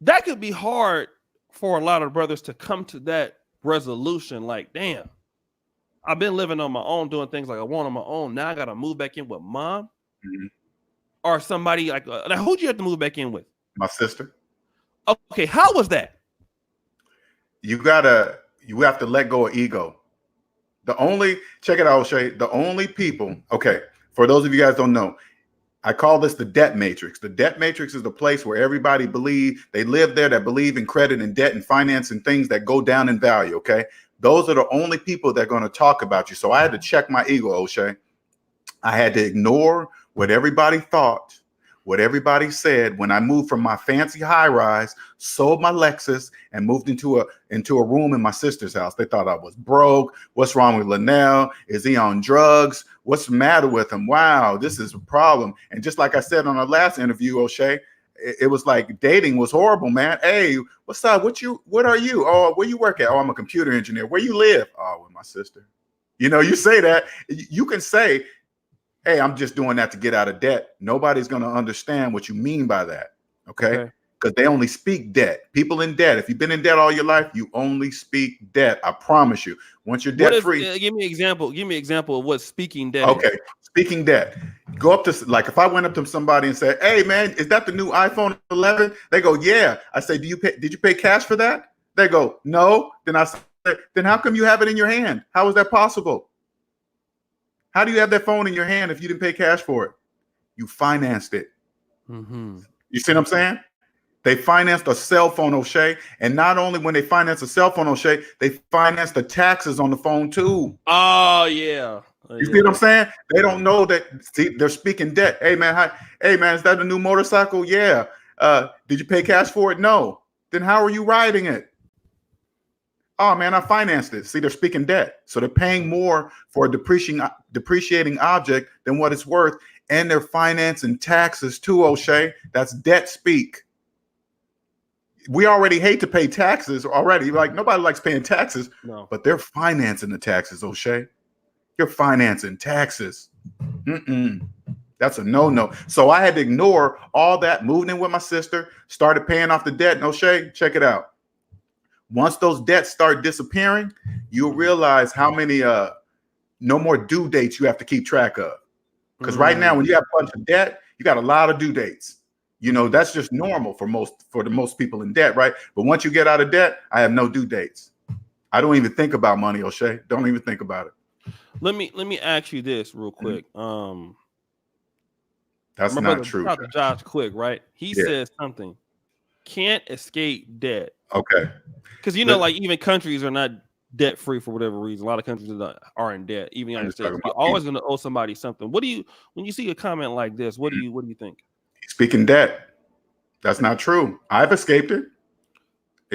That could be hard for a lot of brothers to come to that resolution. Like, damn, I've been living on my own, doing things like I want on my own. Now I got to move back in with mom or somebody like who'd you have to move back in with? My sister. Okay, how was that? You have to let go of ego. Check it out, O'Shea. The only people, okay, for those of you guys don't know, I call this the debt matrix. The debt matrix is the place where everybody they live there that believe in credit and debt and finance and things that go down in value. Okay. Those are the only people that are going to talk about you. So I had to check my ego, O'Shea. I had to ignore what everybody thought, what everybody said when I moved from my fancy high rise, sold my Lexus and moved into a room in my sister's house. They thought I was broke. What's wrong with Lonnell? Is he on drugs? What's the matter with him? Wow, this is a problem. And just like I said on our last interview, O'Shea, it was like dating was horrible, man. Hey, what's up? What are you? Oh, where you work at? Oh, I'm a computer engineer. Where you live? Oh, with my sister. You say that. You can say, hey, I'm just doing that to get out of debt, nobody's going to understand what you mean by that. Okay. Because they only speak debt. People in debt. If you've been in debt all your life, you only speak debt. I promise you. Once you're debt free. Give me an example. Give me an example of what speaking debt is. Speaking debt. Go up to, like, if I went up to somebody and said, hey man, is that the new iPhone 11? They go, yeah. I say, did you pay cash for that? They go, no. Then I say, then how come you have it in your hand? How is that possible? How do you have that phone in your hand if you didn't pay cash for it? You financed it. You see what I'm saying? They financed a cell phone, O'Shea. And not only when they finance a cell phone, O'Shea, they finance the taxes on the phone too. Oh, yeah. You see what I'm saying? They don't know that. See, they're speaking debt. Hey, man, is that a new motorcycle? Yeah. Did you pay cash for it? No. Then how are you riding it? Oh, man, I financed it. See, they're speaking debt. So they're paying more for a depreciating object than what it's worth. And they're financing taxes too, O'Shea. That's debt speak. We already hate to pay taxes already. Like, nobody likes paying taxes, but they're financing the taxes, O'Shea. You're financing taxes. That's a no-no. So I had to ignore all that, moving in with my sister, started paying off the debt. And O'Shea, check it out. Once those debts start disappearing, you'll realize how many no more due dates you have to keep track of. Because right now, when you have a bunch of debt, you got a lot of due dates. You know, that's just normal for the most people in debt, right? But once you get out of debt, I have no due dates. I don't even think about money, O'Shea. Don't even think about it. Let me ask you this real quick. That's not true. Josh Quick, right? He says something. Can't escape debt. Okay. Because like even countries are not debt free for whatever reason. A lot of countries are in debt. Even the United States, you're always going to owe somebody something. When you see a comment like this, what do you think? Speaking debt, that's not true. I've escaped it.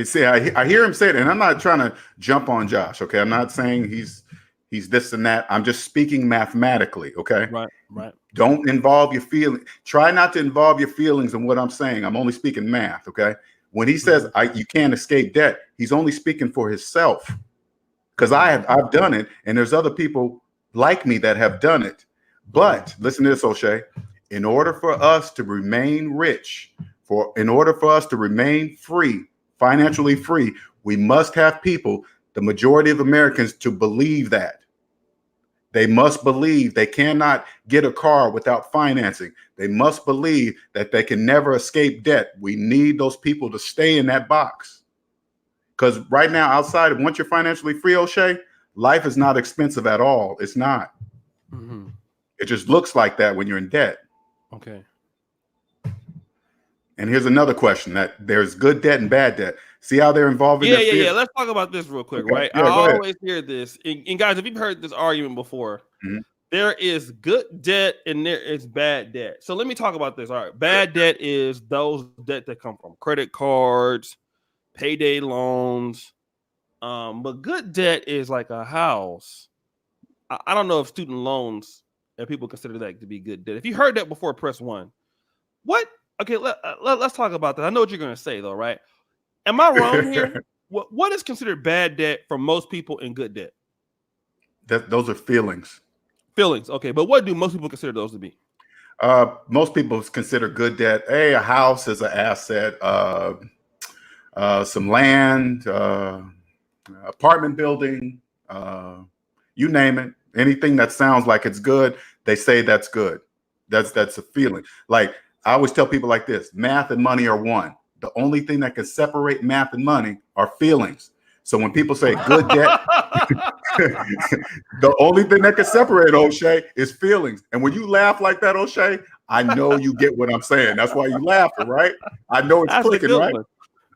See, I hear him say it, and I'm not trying to jump on Josh. Okay, I'm not saying he's this and that. I'm just speaking mathematically. Okay, right. Don't involve your feelings. Try not to involve your feelings in what I'm saying. I'm only speaking math. Okay, when he says you can't escape debt, he's only speaking for himself. Because I've done it, and there's other people like me that have done it. But listen to this, O'Shea. In order for us to remain rich, in order for us to remain free, financially free, we must have people, the majority of Americans, to believe that. They must believe they cannot get a car without financing. They must believe that they can never escape debt. We need those people to stay in that box. Because right now, once you're financially free, O'Shea, life is not expensive at all. It's not. It just looks like that when you're in debt. Okay. And here's another question: that there's good debt and bad debt. See how they're involving? Yeah. Let's talk about this real quick, right? Yeah, I always hear this, and guys, if you've heard this argument before, there is good debt and there is bad debt. So let me talk about this. All right, bad debt is those debt that come from credit cards, payday loans. But good debt is like a house. I don't know if student loans and people consider that to be good debt. If you heard that before, press 1. What? Okay, let's talk about that. I know what you're going to say, though, right? Am I wrong here? What is considered bad debt for most people and good debt? Those are feelings. Feelings, okay. But what do most people consider those to be? Most people consider good debt. Hey, a house is an asset. Some land, apartment building, you name it. Anything that sounds like it's good, they say that's good. That's a feeling. Like, I always tell people like this: math and money are one. The only thing that can separate math and money are feelings. So when people say good debt, the only thing that can separate, O'Shea, is feelings. And when you laugh like that, O'Shea, I know you get what I'm saying. That's why you laughing, right? I know it's clicking, right?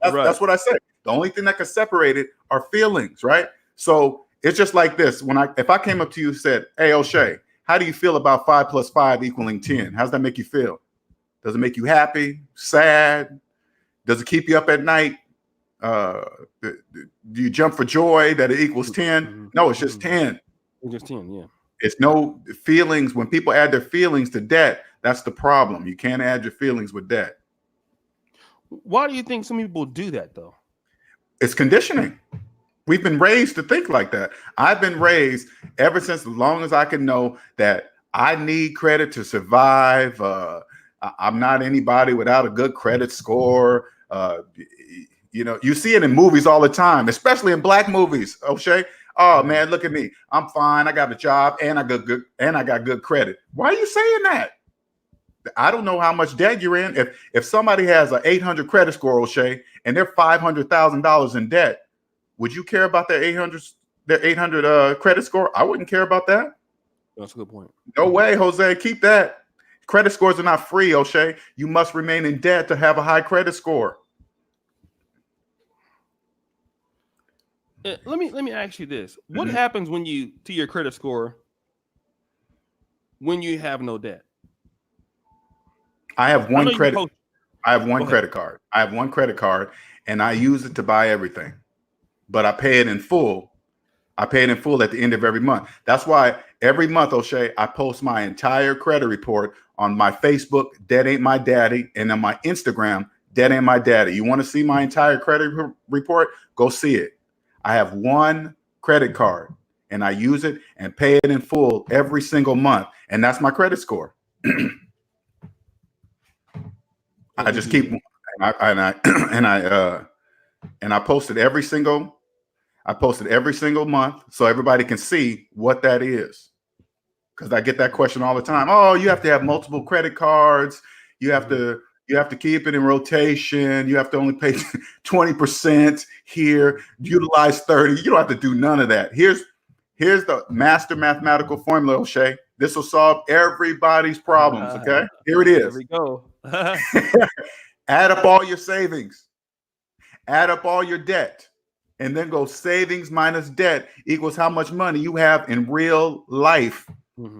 That's what I say. The only thing that can separate it are feelings, right? So it's just like this. If I came up to you and said, hey, O'Shea, how do you feel about 5 + 5 = 10? How's that make you feel? Does it make you happy, sad? Does it keep you up at night? Do you jump for joy that it equals 10? No, it's just 10. It's just 10, yeah. It's no feelings. When people add their feelings to debt, that's the problem. You can't add your feelings with debt. Why do you think some people do that, though? It's conditioning. We've been raised to think like that. I've been raised ever since as long as I can know that I need credit to survive. I'm not anybody without a good credit score. You know, you see it in movies all the time, especially in black movies. O'Shea, oh man, look at me. I'm fine. I got a job and I got good credit. Why are you saying that? I don't know how much debt you're in. If somebody has an 800 credit score, O'Shea, and they're $500,000 in debt, would you care about their 800 credit score? I wouldn't care about that. That's a good point. No way, Jose. Keep that. Credit scores are not free, O'Shea. You must remain in debt to have a high credit score. Let me ask you this: what happens when you to your credit score when you have no debt? I have one credit. I have one Go credit ahead. card. I have one credit card, and I use it to buy everything. But I pay it in full. I pay it in full at the end of every month. That's why every month, O'Shea, I post my entire credit report on my Facebook, Debt Ain't My Daddy, and on my Instagram, Debt Ain't My Daddy. You want to see my entire credit report? Go see it. I have one credit card, and I use it and pay it in full every single month, and that's my credit score. I just keep and I posted every single month so everybody can see what that is. Because I get that question all the time. Oh, you have to have multiple credit cards. You have to keep it in rotation. You have to only pay 20% here, utilize 30. You don't have to do none of that. Here's the master mathematical formula, O'Shea. This will solve everybody's problems. Okay, here it is. There we go. Add up all your savings, add up all your debt, and then go savings minus debt equals how much money you have in real life.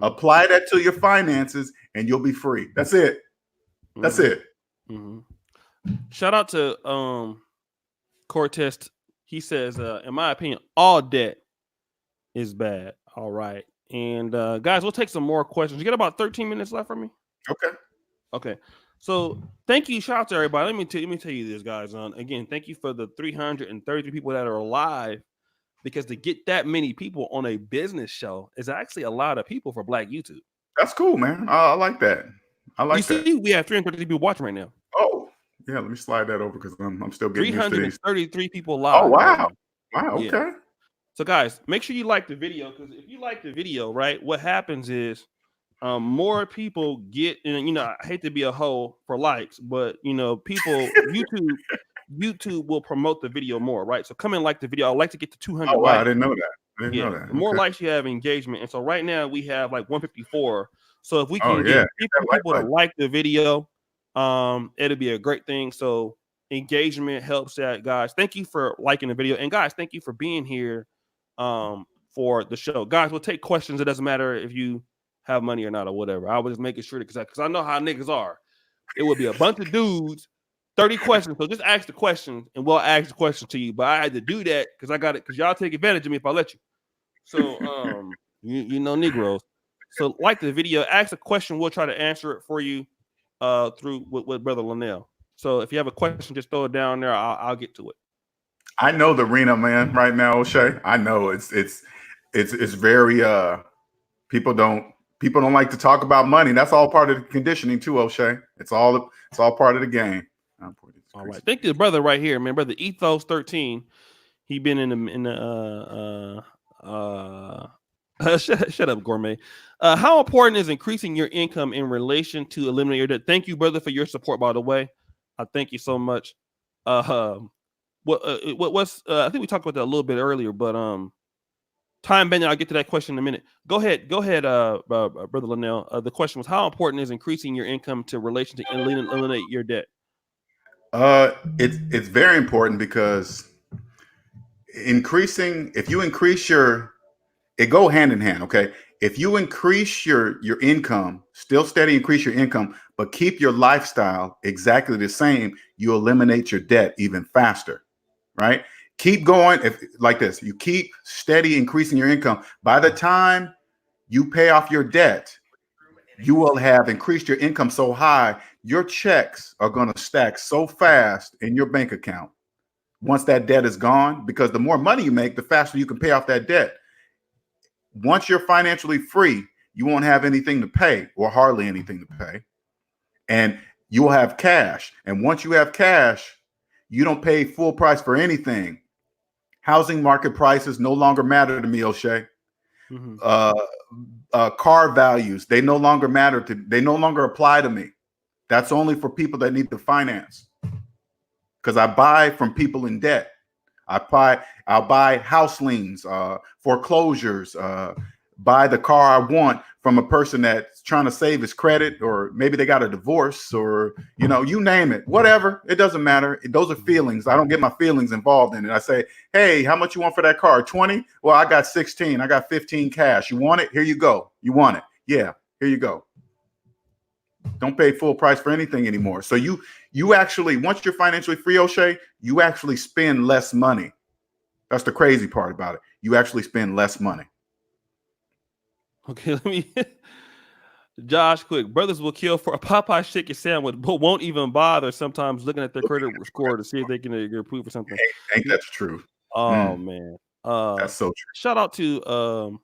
Apply that to your finances and you'll be free. That's it. That's it. Shout out to Cortez. He says, in my opinion, all debt is bad. All right. And guys, we'll take some more questions. You got about 13 minutes left for me? Okay. So thank you. Shout out to everybody. Let me tell you this, guys. Again, thank you for the 333 people that are alive, because to get that many people on a business show is actually a lot of people for Black YouTube. That's cool, man. I like that. I like that. See, we have 333 people watching right now. Oh, yeah. Let me slide that over because I'm still getting used to these. 333 people live. Oh, wow. Right wow. Okay. Yeah. So, guys, make sure you like the video, because if you like the video, right, what happens is more people get, and you know, I hate to be a hoe for likes, but you know, people, YouTube will promote the video more, right? So come and like the video. I'd like to get to 200 wow, likes. I didn't know that. The more likes you have, engagement. And so right now we have like 154. So if we can get 50 people to like the video, it'll be a great thing. So engagement helps that, guys. Thank you for liking the video. And guys, thank you for being here for the show. Guys, we'll take questions. It doesn't matter if you have money or not or whatever. I was just making sure because I know how niggas are. It would be a bunch of dudes, 30 questions. So just ask the questions and we'll ask the questions to you. But I had to do that because I got it, because y'all take advantage of me if I let you. So you know, Negroes. So like the video, ask a question. We'll try to answer it for you through with Brother Lonnell. So if you have a question, just throw it down there. I'll get to it. I know the arena, man, right now, O'Shea. I know it's very people don't like to talk about money. That's all part of the conditioning too, O'Shea. It's all part of the game. All right. Thank you, brother, right here, man. Brother Ethos 13. He been in the shut up, Gourmet. How important is increasing your income in relation to eliminate your debt? Thank you, brother, for your support, by the way. I thank you so much. I think we talked about that a little bit earlier, but time bending, I'll get to that question in a minute. Go ahead, Brother Lonnell. The question was, how important is increasing your income to relation to eliminate your debt? It's very important, because if you increase it go hand in hand. Okay. If you increase your income, still steady, increase your income, but keep your lifestyle exactly the same, you eliminate your debt even faster, right? Keep going. If like this, you keep steady increasing your income. By the time you pay off your debt, you will have increased your income so high, your checks are going to stack so fast in your bank account once that debt is gone, because the more money you make, the faster you can pay off that debt. Once you're financially free, you won't have anything to pay or hardly anything to pay. And you will have cash. And once you have cash, you don't pay full price for anything. Housing market prices no longer matter to me, O'Shea. Car values, they no longer matter they no longer apply to me. That's only for people that need to finance. Because I buy from people in debt. I'll buy house liens, foreclosures, buy the car I want from a person that's trying to save his credit, or maybe they got a divorce, or, you name it, whatever. It doesn't matter. Those are feelings. I don't get my feelings involved in it. I say, hey, how much you want for that car? 20? Well, I got 16. I got 15 cash. You want it? Here you go. You want it? Yeah, here you go. Don't pay full price for anything anymore. So you actually, once you're financially free, O'Shea, you actually spend less money. That's the crazy part about it. You actually spend less money. Okay, let me. Josh, quick. Brothers will kill for a Popeye chicken sandwich, but won't even bother sometimes looking at their credit score to see if they can get approved for something. Ain't that's true? Oh man, that's so true. Shout out to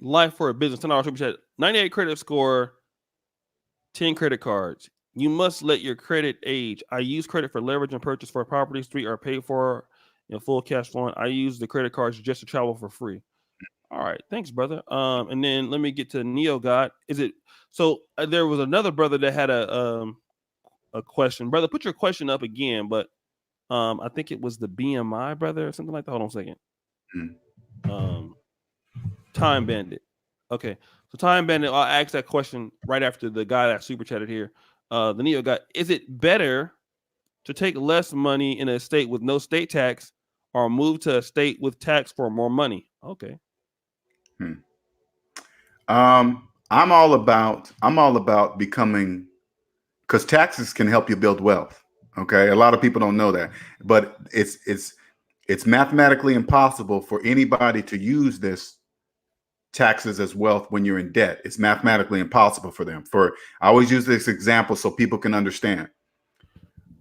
Life for a Business, $10 super chat, 98 credit score, 10 credit cards. You must let your credit age. I use credit for leverage and purchase for properties. 3 are paid for in full cash flowing. I use the credit cards just to travel for free. All right, thanks, brother. And then let me get to Neo God. Is it so? There was another brother that had a question. Brother, put your question up again, but I think it was the BMI brother or something like that. Hold on a second. Time Bandit. Okay, so Time Bandit. I'll ask that question right after the guy that super chatted here. The Neo God. Is it better to take less money in a state with no state tax, or move to a state with tax for more money? Okay. I'm all about becoming, because taxes can help you build wealth. Okay, a lot of people don't know that, but it's mathematically impossible for anybody to use this taxes as wealth when you're in debt. It's mathematically impossible for them. I always use this example so people can understand.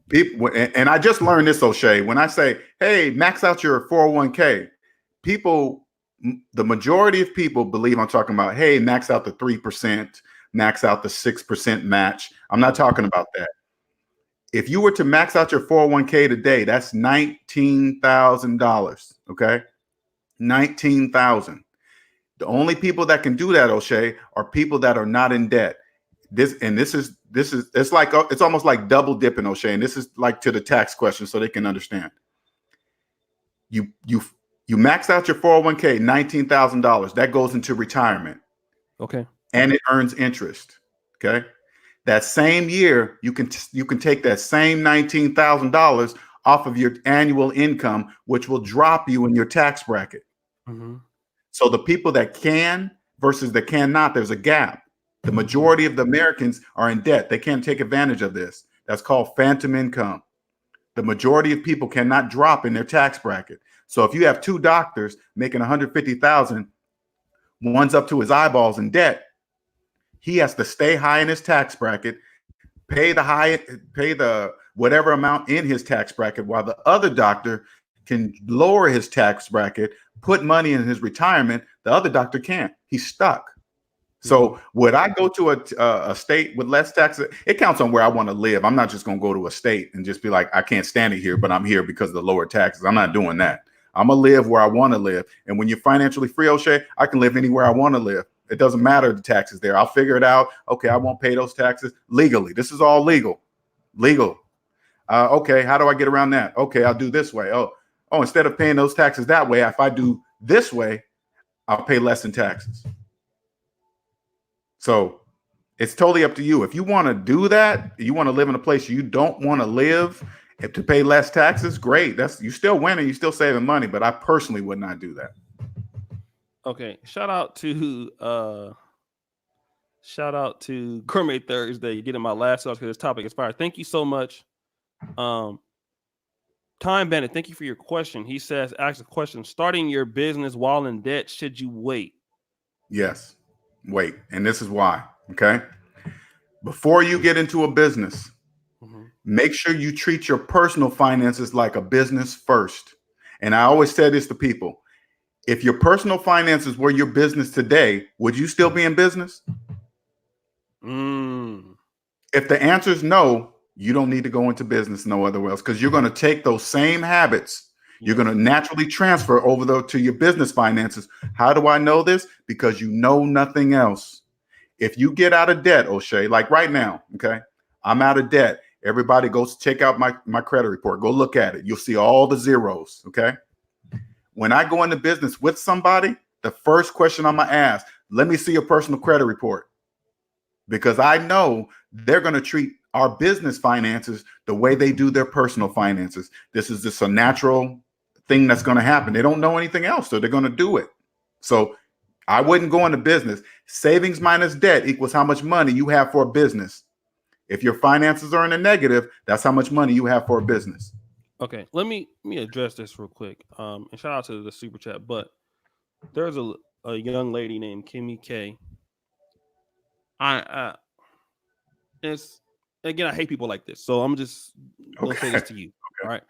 People, and I just learned this, O'Shea, when I say, hey, max out your 401k, the majority of people believe I'm talking about, hey, max out the 3%, max out the 6% match. I'm not talking about that. If you were to max out your 401k today, that's $19,000. Okay. $19,000. The only people that can do that, O'Shea, are people that are not in debt. It's almost like double dipping, O'Shea. And this is like to the tax question so they can understand. You max out your 401k, $19,000. That goes into retirement. Okay. And it earns interest. Okay. That same year, you can take that same $19,000 off of your annual income, which will drop you in your tax bracket. Mm-hmm. So the people that can versus that cannot, there's a gap. The majority of the Americans are in debt. They can't take advantage of this. That's called phantom income. The majority of people cannot drop in their tax bracket. So if you have 2 doctors making $150,000, one's up to his eyeballs in debt, he has to stay high in his tax bracket, pay the whatever amount in his tax bracket, while the other doctor can lower his tax bracket, put money in his retirement. The other doctor can't. He's stuck. So would I go to a state with less taxes? It counts on where I want to live. I'm not just going to go to a state and just be like, I can't stand it here, but I'm here because of the lower taxes. I'm not doing that. I'm going to live where I want to live. And when you're financially free, O'Shea, I can live anywhere I want to live. It doesn't matter the taxes there. I'll figure it out. Okay, I won't pay those taxes legally. This is all legal. Okay, how do I get around that? Okay, I'll do this way. Oh, instead of paying those taxes that way, if I do this way, I'll pay less in taxes. So it's totally up to you. If you want to do that, you want to live in a place you don't want to live and to pay less taxes, great. You're still winning, you're still saving money, but I personally would not do that. Okay. Shout out to Gourmet Thursday. You're getting my last sauce because this topic is fire. Thank you so much. Time Bandit, thank you for your question. He says, ask a question. Starting your business while in debt, should you wait? Yes. Wait. And this is why. Okay. Before you get into a business, make sure you treat your personal finances like a business first. And I always say this to people. If your personal finances were your business today, would you still be in business? If the answer is no, you don't need to go into business no other else, because you're going to take those same habits. You're going to naturally transfer over to your business finances. How do I know this? Because you know nothing else. If you get out of debt, O'Shea, like right now, okay, I'm out of debt. Everybody goes check out my credit report. Go look at it. You'll see all the zeros, okay? When I go into business with somebody, the first question I'm going to ask, let me see your personal credit report. Because I know they're going to treat our business finances the way they do their personal finances. This is just a natural thing that's going to happen. They don't know anything else, so they're going to do it. So I wouldn't go into business. Savings minus debt equals how much money you have for a business. If your finances are in a negative, that's how much money you have for a business. Okay, let me address this real quick. And shout out to the super chat. But there's a young lady named Kimmy K. It's again, I hate people like this, so I'm just gonna say this to you. All right,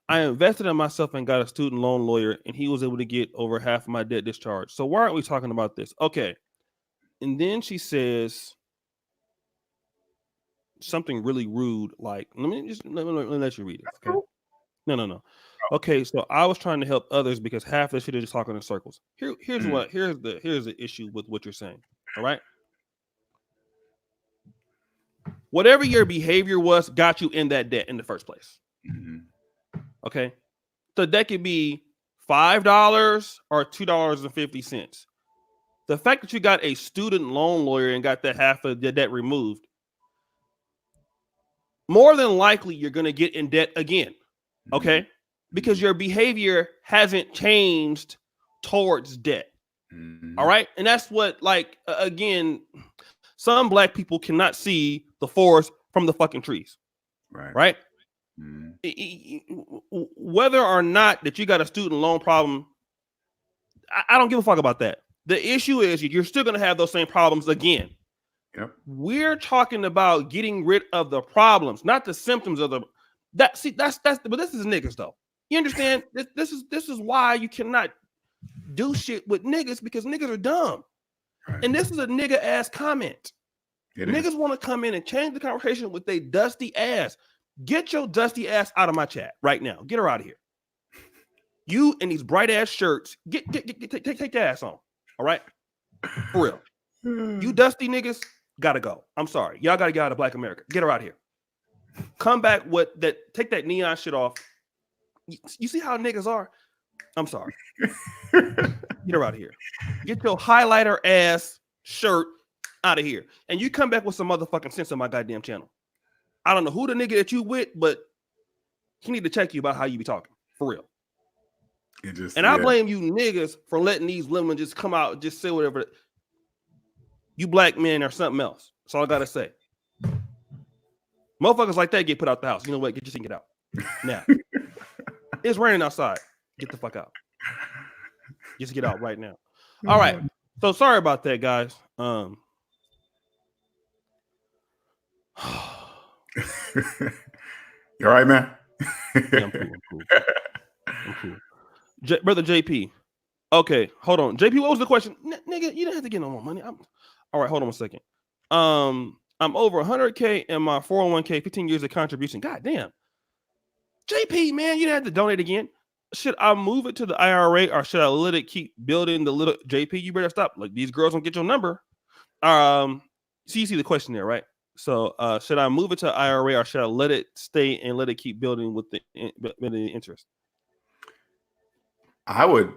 I invested in myself and got a student loan lawyer, and he was able to get over half of my debt discharged. So why aren't we talking about this? Okay, and then she says something really rude, like let me let you read it. Okay, no. Okay, so I was trying to help others because half of the shit is just talking in circles. Here's the issue with what you're saying. All right. Whatever your behavior was got you in that debt in the first place. Okay. So that could be $5 or $2.50. The fact that you got a student loan lawyer and got that half of the debt removed, more than likely you're going to get in debt again. Okay. Because your behavior hasn't changed towards debt. All right. And that's what, like, again, some black people cannot see the forest from the fucking trees. Right. Whether or not that you got a student loan problem, I don't give a fuck about that. The issue is you're still going to have those same problems again. Yep. We're talking about getting rid of the problems, not the symptoms of but this is niggas though. You understand? This is why you cannot do shit with niggas, because niggas are dumb. Right. And this is a nigga ass comment. Niggas want to come in and change the conversation with their dusty ass. Get your dusty ass out of my chat right now. Get her out of here. You in these bright ass shirts, take your ass on. All right? For real. You dusty niggas gotta go. I'm sorry. Y'all gotta get out of Black America. Get her out of here. Come back with that. Take that neon shit off. You see how niggas are? I'm sorry. Get her out of here. Get your highlighter ass shirt out of here. And you come back with some motherfucking sense on my goddamn channel. I don't know who the nigga that you with, but he need to check you about how you be talking. For real. I blame you niggas for letting these women just come out and just say whatever. You black men are something else. That's all I gotta say. Motherfuckers like that get put out the house. You know what? Get your thing, get out. Now. It's raining outside. Get the fuck out. Just get out right now. All right. So sorry about that, guys. You all right, man? Yeah, I'm cool. Brother JP. Okay, hold on. JP, what was the question? Nigga, you didn't have to get no more money. All right, hold on a second. I'm over 100K in my 401k, 15 years of contribution. God damn. JP, man, you didn't have to donate again. Should I move it to the IRA or should I let it keep building the little JP? You better stop. Like, these girls don't get your number. So you see the question there, right? So should I move it to IRA or should I let it stay and let it keep building with the interest? I would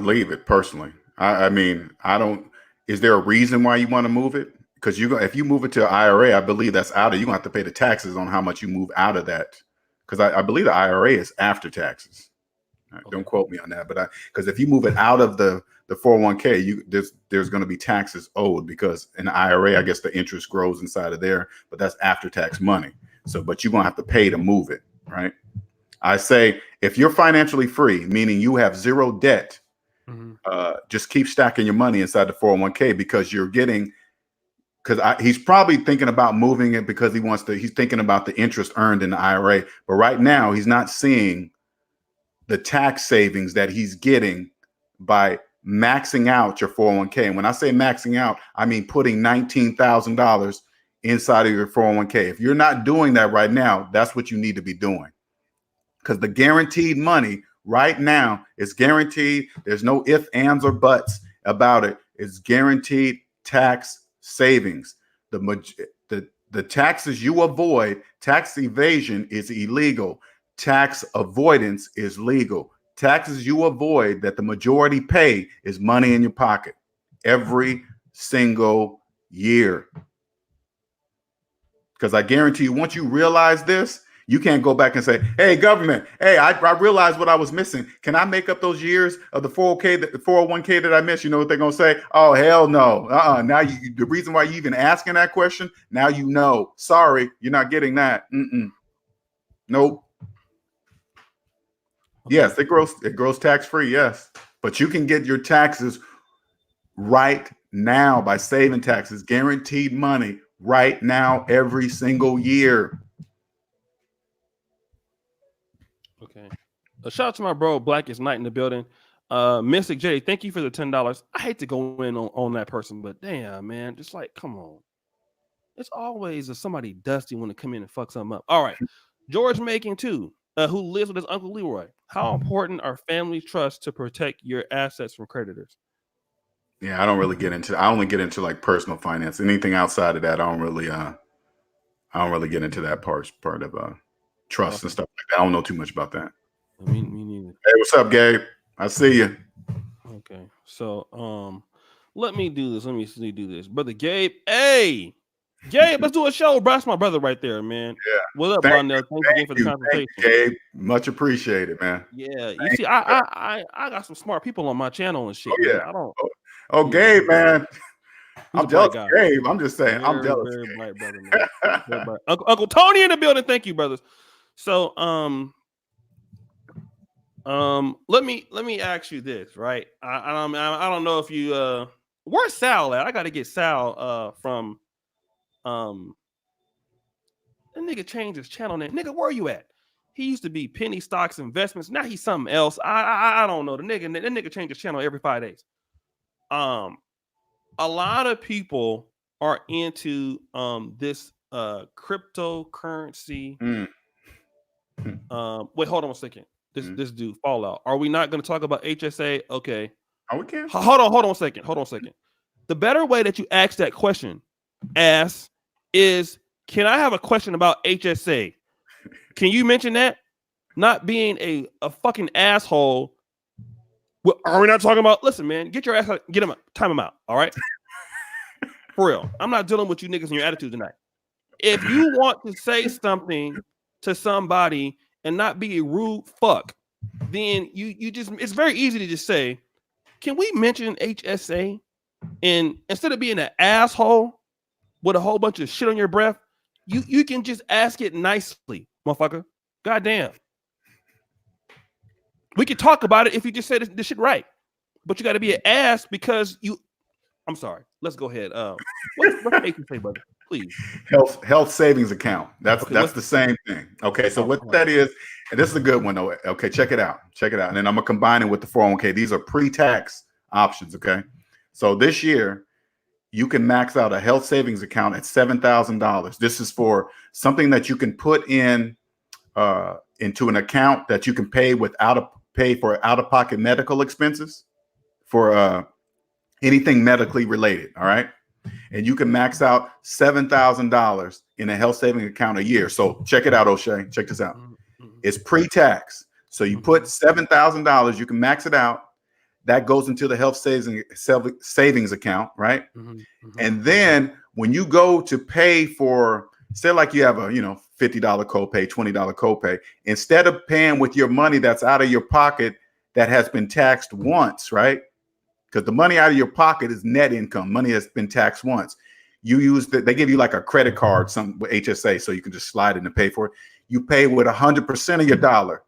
leave it personally. I mean, I don't. Is there a reason why you want to move it? Because if you move it to IRA, I believe that's out of. You're gonna have to pay the taxes on how much you move out of that. Because I believe the IRA is after taxes. Okay. Don't quote me on that, but because if you move it out of the 401k, there's going to be taxes owed, because in the IRA, I guess the interest grows inside of there, but that's after tax money. So, but you're going to have to pay to move it, right? I say if you're financially free, meaning you have zero debt, just keep stacking your money inside the 401k, because you're getting. Because he's probably thinking about moving it because he's thinking about the interest earned in the IRA. But right now, he's not seeing the tax savings that he's getting by maxing out your 401k. And when I say maxing out, I mean putting $19,000 inside of your 401k. If you're not doing that right now, that's what you need to be doing. Because the guaranteed money right now is guaranteed. There's no ifs, ands, or buts about it. It's guaranteed tax savings. The taxes you avoid, tax evasion is illegal. Tax avoidance is legal. Taxes you avoid that the majority pay is money in your pocket every single year. Because I guarantee you, once you realize this, you can't go back and say, hey, government, hey, I realized what I was missing. Can I make up those years of the 401k that I missed? You know what they're going to say? Oh, hell no. Now the reason why you even asking that question, now you know. Sorry, you're not getting that. Nope. Okay. Yes, it grows tax-free, yes. But you can get your taxes right now by saving taxes, guaranteed money right now every single year. Okay. A shout out to my bro Blackest Night in the building. Mystic J, thank you for the $10. I hate to go in on that person, but damn, man, just like, come on. It's always somebody dusty when they come in and fuck something up. All right. George Macon too, who lives with his Uncle Leroy. How important are family trusts to protect your assets from creditors? Yeah, I don't really get into. I only get into like personal finance. Anything outside of that, I don't really get into that part of trust and stuff like that. I don't know too much about that. Me neither. Hey, what's up, Gabe? I see you. Okay, so let me do this. Let me do this, brother Gabe. Hey, Gabe, let's do a show, bro. That's my brother right there, man. Yeah. What up, Lonnell? Thanks again for the conversation, Gabe. Much appreciated, man. Yeah, you see, I got some smart people on my channel and shit. Oh yeah, man. I don't. Oh, Gabe, man. I'm jealous, Gabe. I'm just saying, I'm jealous. Very bright brother, man. Very bright. Uncle Tony in the building. Thank you, brothers. So, let me ask you this, right? I don't know if you where's Sal at? I got to get Sal from that nigga changed his channel name. Nigga, where are you at? He used to be Penny Stocks Investments. Now he's something else. I don't know. That nigga changed his channel every 5 days. A lot of people are into this cryptocurrency. Wait, hold on a second. This dude Fallout. Are we not going to talk about HSA? Okay. Oh, we can. Hold on a second. The better way that you ask that question, is can I have a question about HSA? Can you mention that? Not being a fucking asshole. Well, are we not talking about? Listen, man, get your ass, get him, time him out. All right, for real. I'm not dealing with you niggas and your attitude tonight. If you want to say something to somebody and not be a rude fuck, then you just, it's very easy to just say, can we mention HSA? And instead of being an asshole with a whole bunch of shit on your breath, you can just ask it nicely, motherfucker. Goddamn. We could talk about it if you just say this shit right. But you got to be an ass because you. I'm sorry. Let's go ahead. What's HSA, brother? Please. Health savings account. That's the same thing. Okay, so what that is, and this is a good one though. Okay, check it out. And then I'm gonna combine it with the 401k. These are pre-tax options. Okay, so this year you can max out a health savings account at $7,000. This is for something that you can put in into an account that you can pay for out-of-pocket medical expenses for anything medically related. All right. And you can max out $7,000 in a health savings account a year. So check it out, O'Shea. Check this out. It's pre-tax. So you put $7,000, you can max it out. That goes into the health savings account, right? And then when you go to pay for, say like you have a, $50 copay, $20 copay, instead of paying with your money that's out of your pocket that has been taxed once, right? Because the money out of your pocket is net income, money that's been taxed once. You use that, they give you like a credit card, some with HSA, so you can just slide in and pay for it. You pay with 100% of your dollar.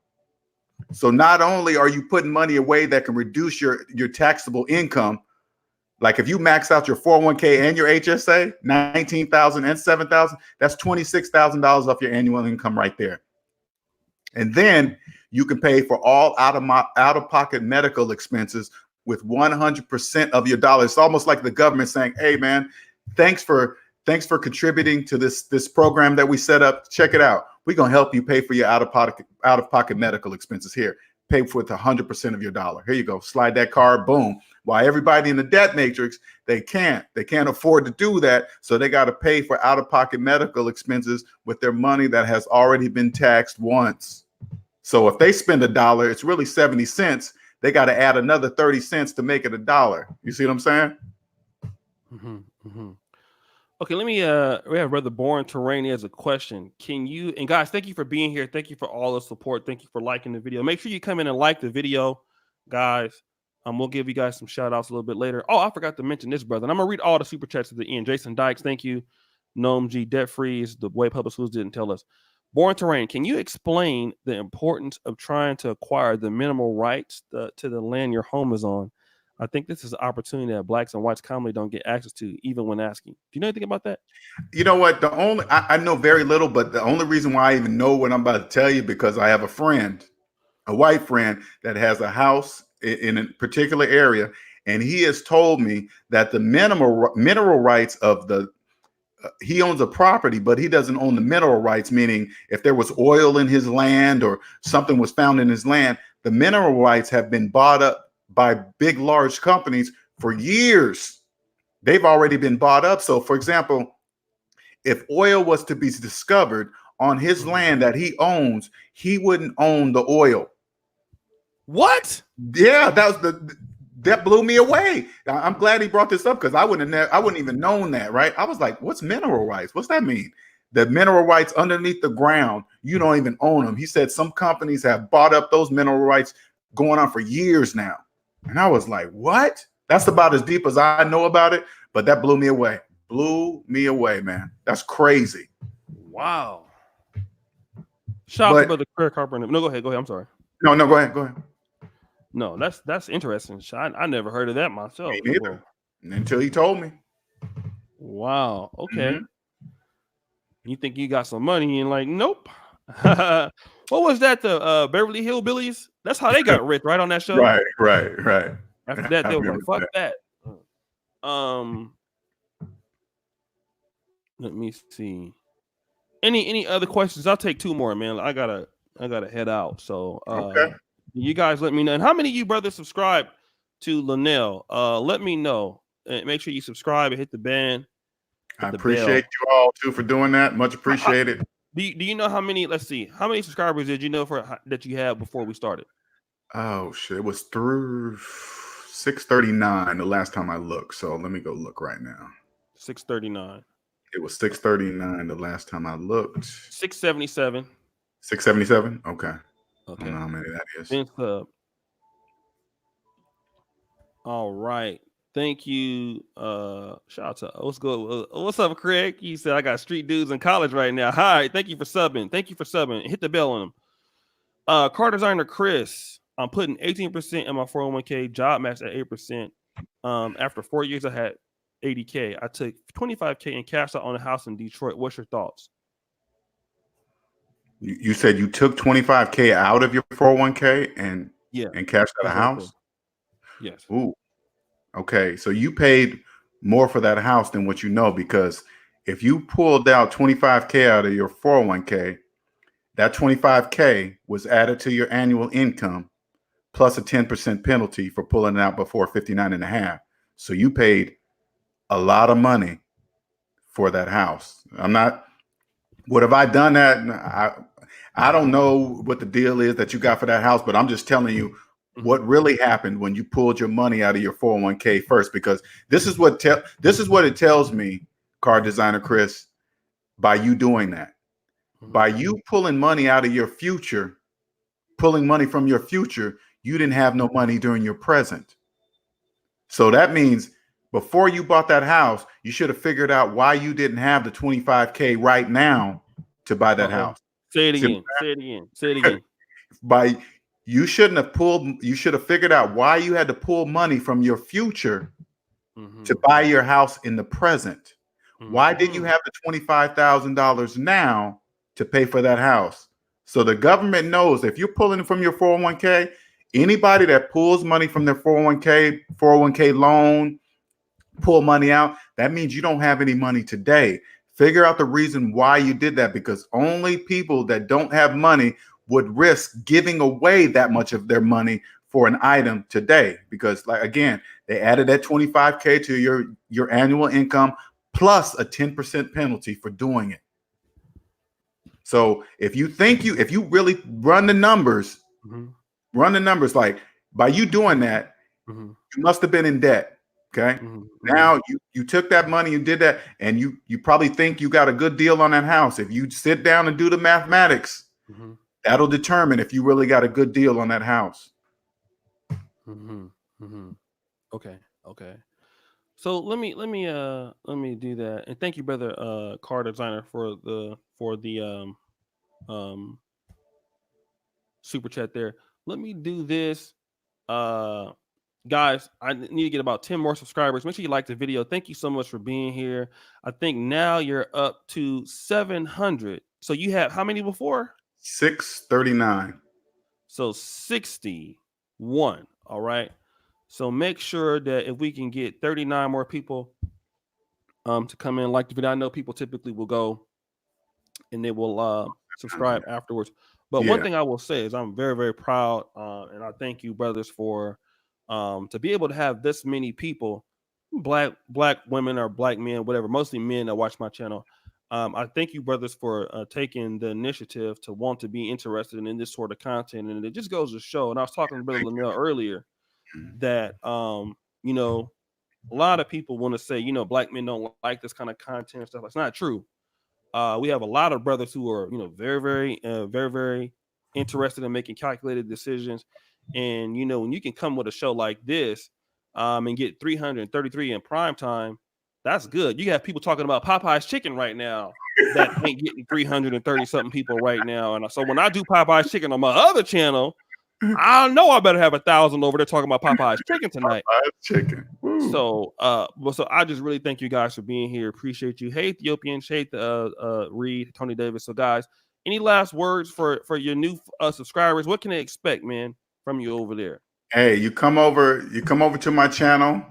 So not only are you putting money away that can reduce your taxable income, like if you max out your 401k and your HSA, $19,000 and $7,000, that's $26,000 off your annual income right there. And then you can pay for all out-of-pocket medical expenses with 100% of your dollar. It's almost like the government saying, hey man, thanks for contributing to this program that we set up. Check it out. We're going to help you pay for your out-of-pocket medical expenses here. Pay for it 100% of your dollar. Here you go. Slide that card, boom. While everybody in the debt matrix, they can't afford to do that. So they got to pay for out-of-pocket medical expenses with their money that has already been taxed once. So if they spend $1, it's really 70 cents. They got to add another 30 cents to make it $1. You see what I'm saying? Mm-hmm, mm-hmm. Okay, let me we have Brother Born Terrain has a question. Can you, and guys, thank you for being here. Thank you for all the support. Thank you for liking the video. Make sure you come in and like the video, guys. We'll give you guys some shout outs a little bit later. Oh, I forgot to mention this, brother. And I'm gonna read all the super chats at the end. Jason Dykes, thank you. Gnome G, Debt Freeze, the way public schools didn't tell us. Born Terrain, can you explain the importance of trying to acquire the minimal rights to the land your home is on? I think this is an opportunity that blacks and whites commonly don't get access to, even when asking. Do you know anything about that? You know what? I know very little, but the only reason why I even know what I'm about to tell you, because I have a friend, a white friend that has a house in a particular area, and he has told me that the mineral rights of he owns a property, but he doesn't own the mineral rights, meaning if there was oil in his land or something was found in his land, the mineral rights have been bought up by big, large companies for years. They've already been bought up. So, for example, if oil was to be discovered on his land that he owns, he wouldn't own the oil. What? Yeah, that blew me away. I'm glad he brought this up, because I wouldn't even known that, right? I was like, what's mineral rights? What's that mean? The mineral rights underneath the ground, you don't even own them. He said some companies have bought up those mineral rights going on for years now. And I was like, what? That's about as deep as I know about it. But that blew me away. Blew me away, man. That's crazy. Wow. Shout out to Brother Craig Carpenter. No, go ahead. I'm sorry. No, go ahead. No, that's interesting. I never heard of that myself. Me neither. Until he told me. Wow. Okay. Mm-hmm. You think you got some money and like, nope. What was that? The Beverly Hillbillies? That's how they got rich, right, on that show? Right. After that, they were like, fuck that. Let me see. Any other questions? I'll take two more, man. I gotta head out. So okay. You guys let me know. And how many of you brothers subscribe to Lonnell? Let me know. And make sure you subscribe and hit the bell. I appreciate you all too for doing that. Much appreciated. Do you know how many? Let's see. How many subscribers did you know that you had before we started? Oh shit! It was through 639 the last time I looked. So let me go look right now. 639. It was 639 the last time I looked. 677. 677. Okay. I don't know how many that is. All right. Thank you. Shout out to what's good. What's up, Craig? He said I got street dudes in college right now. Hi, thank you for subbing. Hit the bell on them. Car designer Chris. I'm putting 18% in my 401k. Job match at 8%. After 4 years, I had 80K. I took 25K and cashed out on a house in Detroit. What's your thoughts? You said you took 25K out of your 401k and cashed out a house? Yes. Ooh. Okay, so you paid more for that house than what you know, because if you pulled out 25K out of your 401k, that 25K was added to your annual income plus a 10% penalty for pulling it out before 59 and a half. So you paid a lot of money for that house. What have I done that? I don't know what the deal is that you got for that house, but I'm just telling you what really happened when you pulled your money out of your 401k first, because this is what it tells me, car designer Chris, by you doing that, by you pulling money out of your future, pulling money from your future, you didn't have no money during your present. So that means before you bought that house, you should have figured out why you didn't have the 25K right now to buy that house. Say it again. You should have figured out why you had to pull money from your future to buy your house in the present. Why did you have the $25,000 now to pay for that house? So the government knows if you're pulling from your 401k, Anybody that pulls money from their 401k loan, pull money out, that means you don't have any money today. Figure out the reason why you did that, because only people that don't have money would risk giving away that much of their money for an item today. Because, like, again, they added that 25K to your annual income plus a 10% penalty for doing it. So if you really run the numbers, like, by you doing that, you must have been in debt. Okay. Now you took that money, you did that, and you probably think you got a good deal on that house. If you sit down and do the mathematics, that'll determine if you really got a good deal on that house. Okay. So let me do that. And thank you, brother car designer, for the super chat there. Let me do this. Guys, I need to get about 10 more subscribers. Make sure you like the video. Thank you so much for being here. I think now you're up to 700. So you have how many before? 639. So 61. All right. So make sure that if we can get 39 more people to come in, like the video. I know people typically will go and they will subscribe afterwards. But one thing I will say is I'm very, very proud, and I thank you, brothers, for to be able to have this many people, black women or black men, whatever, mostly men that watch my channel. I thank you, brothers, for taking the initiative to want to be interested in this sort of content, and it just goes to show. And I was talking to Brother Lonnell earlier that you know, a lot of people want to say, you know, black men don't like this kind of content and stuff. It's not true. We have a lot of brothers who are, you know, very, very interested in making calculated decisions. And, you know, when you can come with a show like this and get 333 in prime time, that's good. You have people talking about Popeye's chicken right now that ain't getting 330 something people right now. And so when I do Popeye's chicken on my other channel, I know I better have 1,000 over there talking about Popeye's chicken tonight. Popeye's chicken. Woo. So, so I just really thank you guys for being here. Appreciate you. Hey, Ethiopians. Hey, Reed, Tony Davis. So, guys, any last words for your new subscribers? What can they expect, man, from you over there? Hey, you come over to my channel.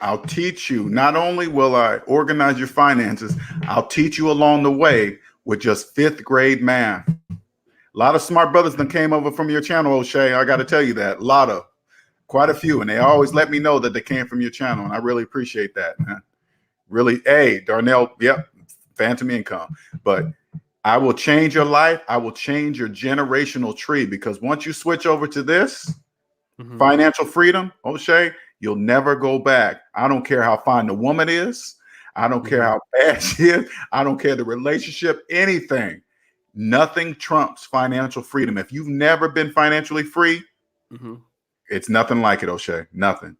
I'll teach you. Not only will I organize your finances, I'll teach you along the way with just 5th grade math. A lot of smart brothers that came over from your channel, O'Shea. I got to tell you that. Quite a few. And they always let me know that they came from your channel. And I really appreciate that, man. Really. Hey, Darnell, yep, phantom income. But I will change your life. I will change your generational tree, because once you switch over to this financial freedom, O'Shea, you'll never go back. I don't care how fine the woman is. I don't care how bad she is. I don't care the relationship, anything. Nothing trumps financial freedom. If you've never been financially free, it's nothing like it, O'Shea. Nothing.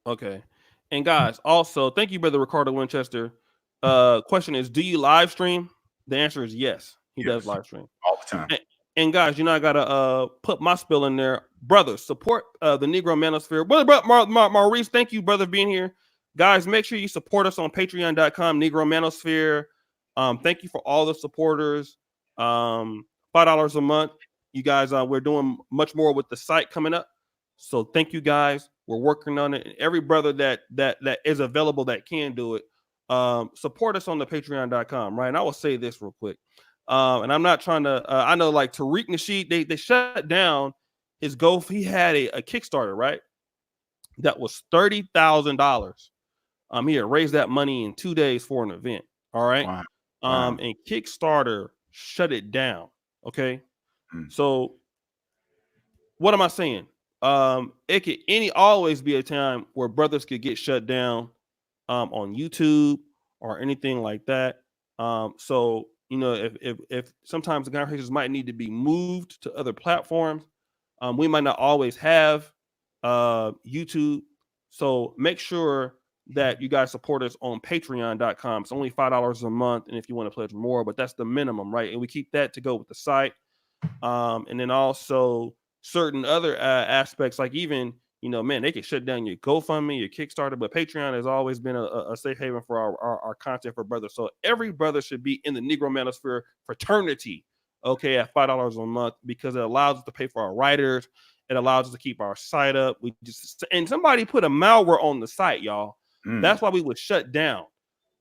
Okay. And guys, also, thank you, Brother Ricardo Winchester. Question is, do you live stream? The answer is yes. He does live stream all the time. And guys, you know, I gotta put my spill in there. Brothers, support the Negro Manosphere. Maurice, thank you, brother, for being here. Guys, make sure you support us on patreon.com, Negro Manosphere. Thank you for all the supporters. $5 a month. You guys, we're doing much more with the site coming up. So thank you, guys. We're working on it. And every brother that is available that can do it, support us on the patreon.com, right? And I will say this real quick. And I'm not trying to, I know like Tariq Nasheed, they shut down his he had a Kickstarter, right? That was $30,000. He had raised that money in 2 days for an event. All right. Wow. And Kickstarter shut it down. Okay. So what am I saying? It could always be a time where brothers could get shut down on YouTube or anything like that. So, you know, if sometimes the conversations might need to be moved to other platforms, we might not always have YouTube. So make sure that you guys support us on patreon.com. It's only $5 a month. And if you want to pledge more, but that's the minimum, right? And we keep that to go with the site. And then also certain other aspects, like even, you know, man, they can shut down your GoFundMe, your Kickstarter, but Patreon has always been a safe haven for our content for brothers. So every brother should be in the Negro Manosphere fraternity, okay, at $5 a month, because it allows us to pay for our writers It allows us to keep our site up. And somebody put a malware on the site, y'all. That's why we was shut down.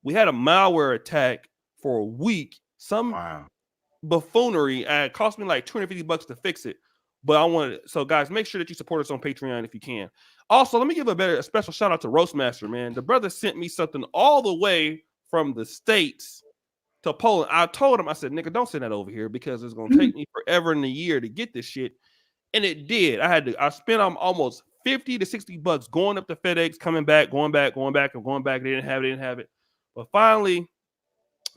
We had a malware attack for a week. Some buffoonery. It cost me like $250 to fix it. But I wanted so guys, make sure that you support us on Patreon if you can. Also, let me give a special shout out to Roastmaster, man. The brother sent me something all the way from the States to Poland. I told him, I said, nigga, don't send that over here because it's gonna take me forever in a year to get this shit. And it did. I spent almost $50 to $60 going up to FedEx, coming back, going back, and going back. They didn't have it. But finally,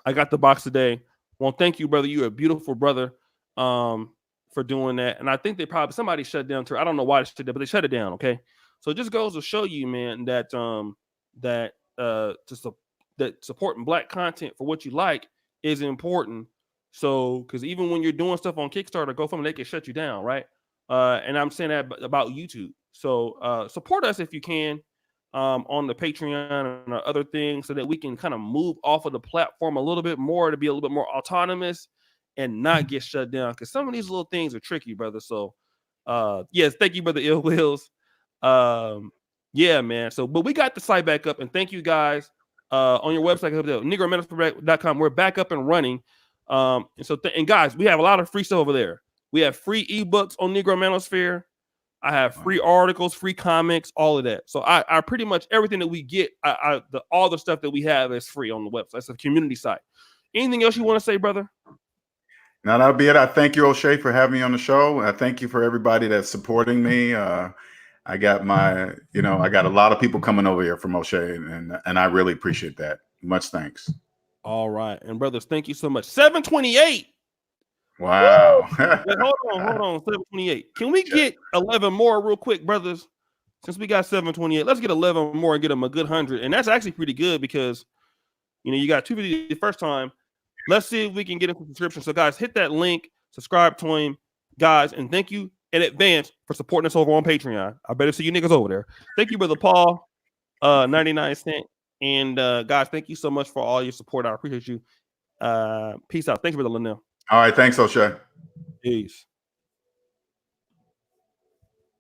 I got the box today. Well, thank you, brother. You're a beautiful brother for doing that. And I think somebody shut down too. I don't know why they shut it down, but they shut it down. Okay. So it just goes to show you, man, that supporting Black content for what you like is important. So, because even when you're doing stuff on Kickstarter, GoFundMe, they can shut you down, right? And I'm saying that about YouTube. So support us if you can on the Patreon and other things so that we can kind of move off of the platform a little bit more to be a little bit more autonomous and not get shut down. Because some of these little things are tricky, brother. So yes, thank you, brother Ill Wills. Yeah, man. So, but we got the site back up, and thank you guys on your website, negromanagement.com. We're back up and running. And so, and guys, we have a lot of free stuff over there. We have free ebooks on Negro Manosphere. I have free articles, free comics, all of that. So I pretty much everything that we get, all the stuff that we have is free on the website. It's a community site. Anything else you want to say, brother? Now that'll be it. I thank you, O'Shea, for having me on the show. I thank you for everybody that's supporting me. I got a lot of people coming over here from O'Shea, and I really appreciate that. Much thanks. All right. And brothers, thank you so much. 728. Wow. Wait, hold on. 728. Can we get 11 more real quick, brothers? Since we got 728, let's get 11 more and get them a good 100. And that's actually pretty good because, you got 250 the first time. Let's see if we can get into subscription. So, guys, hit that link, subscribe to him, guys, and thank you in advance for supporting us over on Patreon. I better see you niggas over there. Thank you, brother Paul, 99 cent. And guys, thank you so much for all your support. I appreciate you. Peace out. Thanks, brother Lonnell. All right. Thanks, O'Shea. Peace.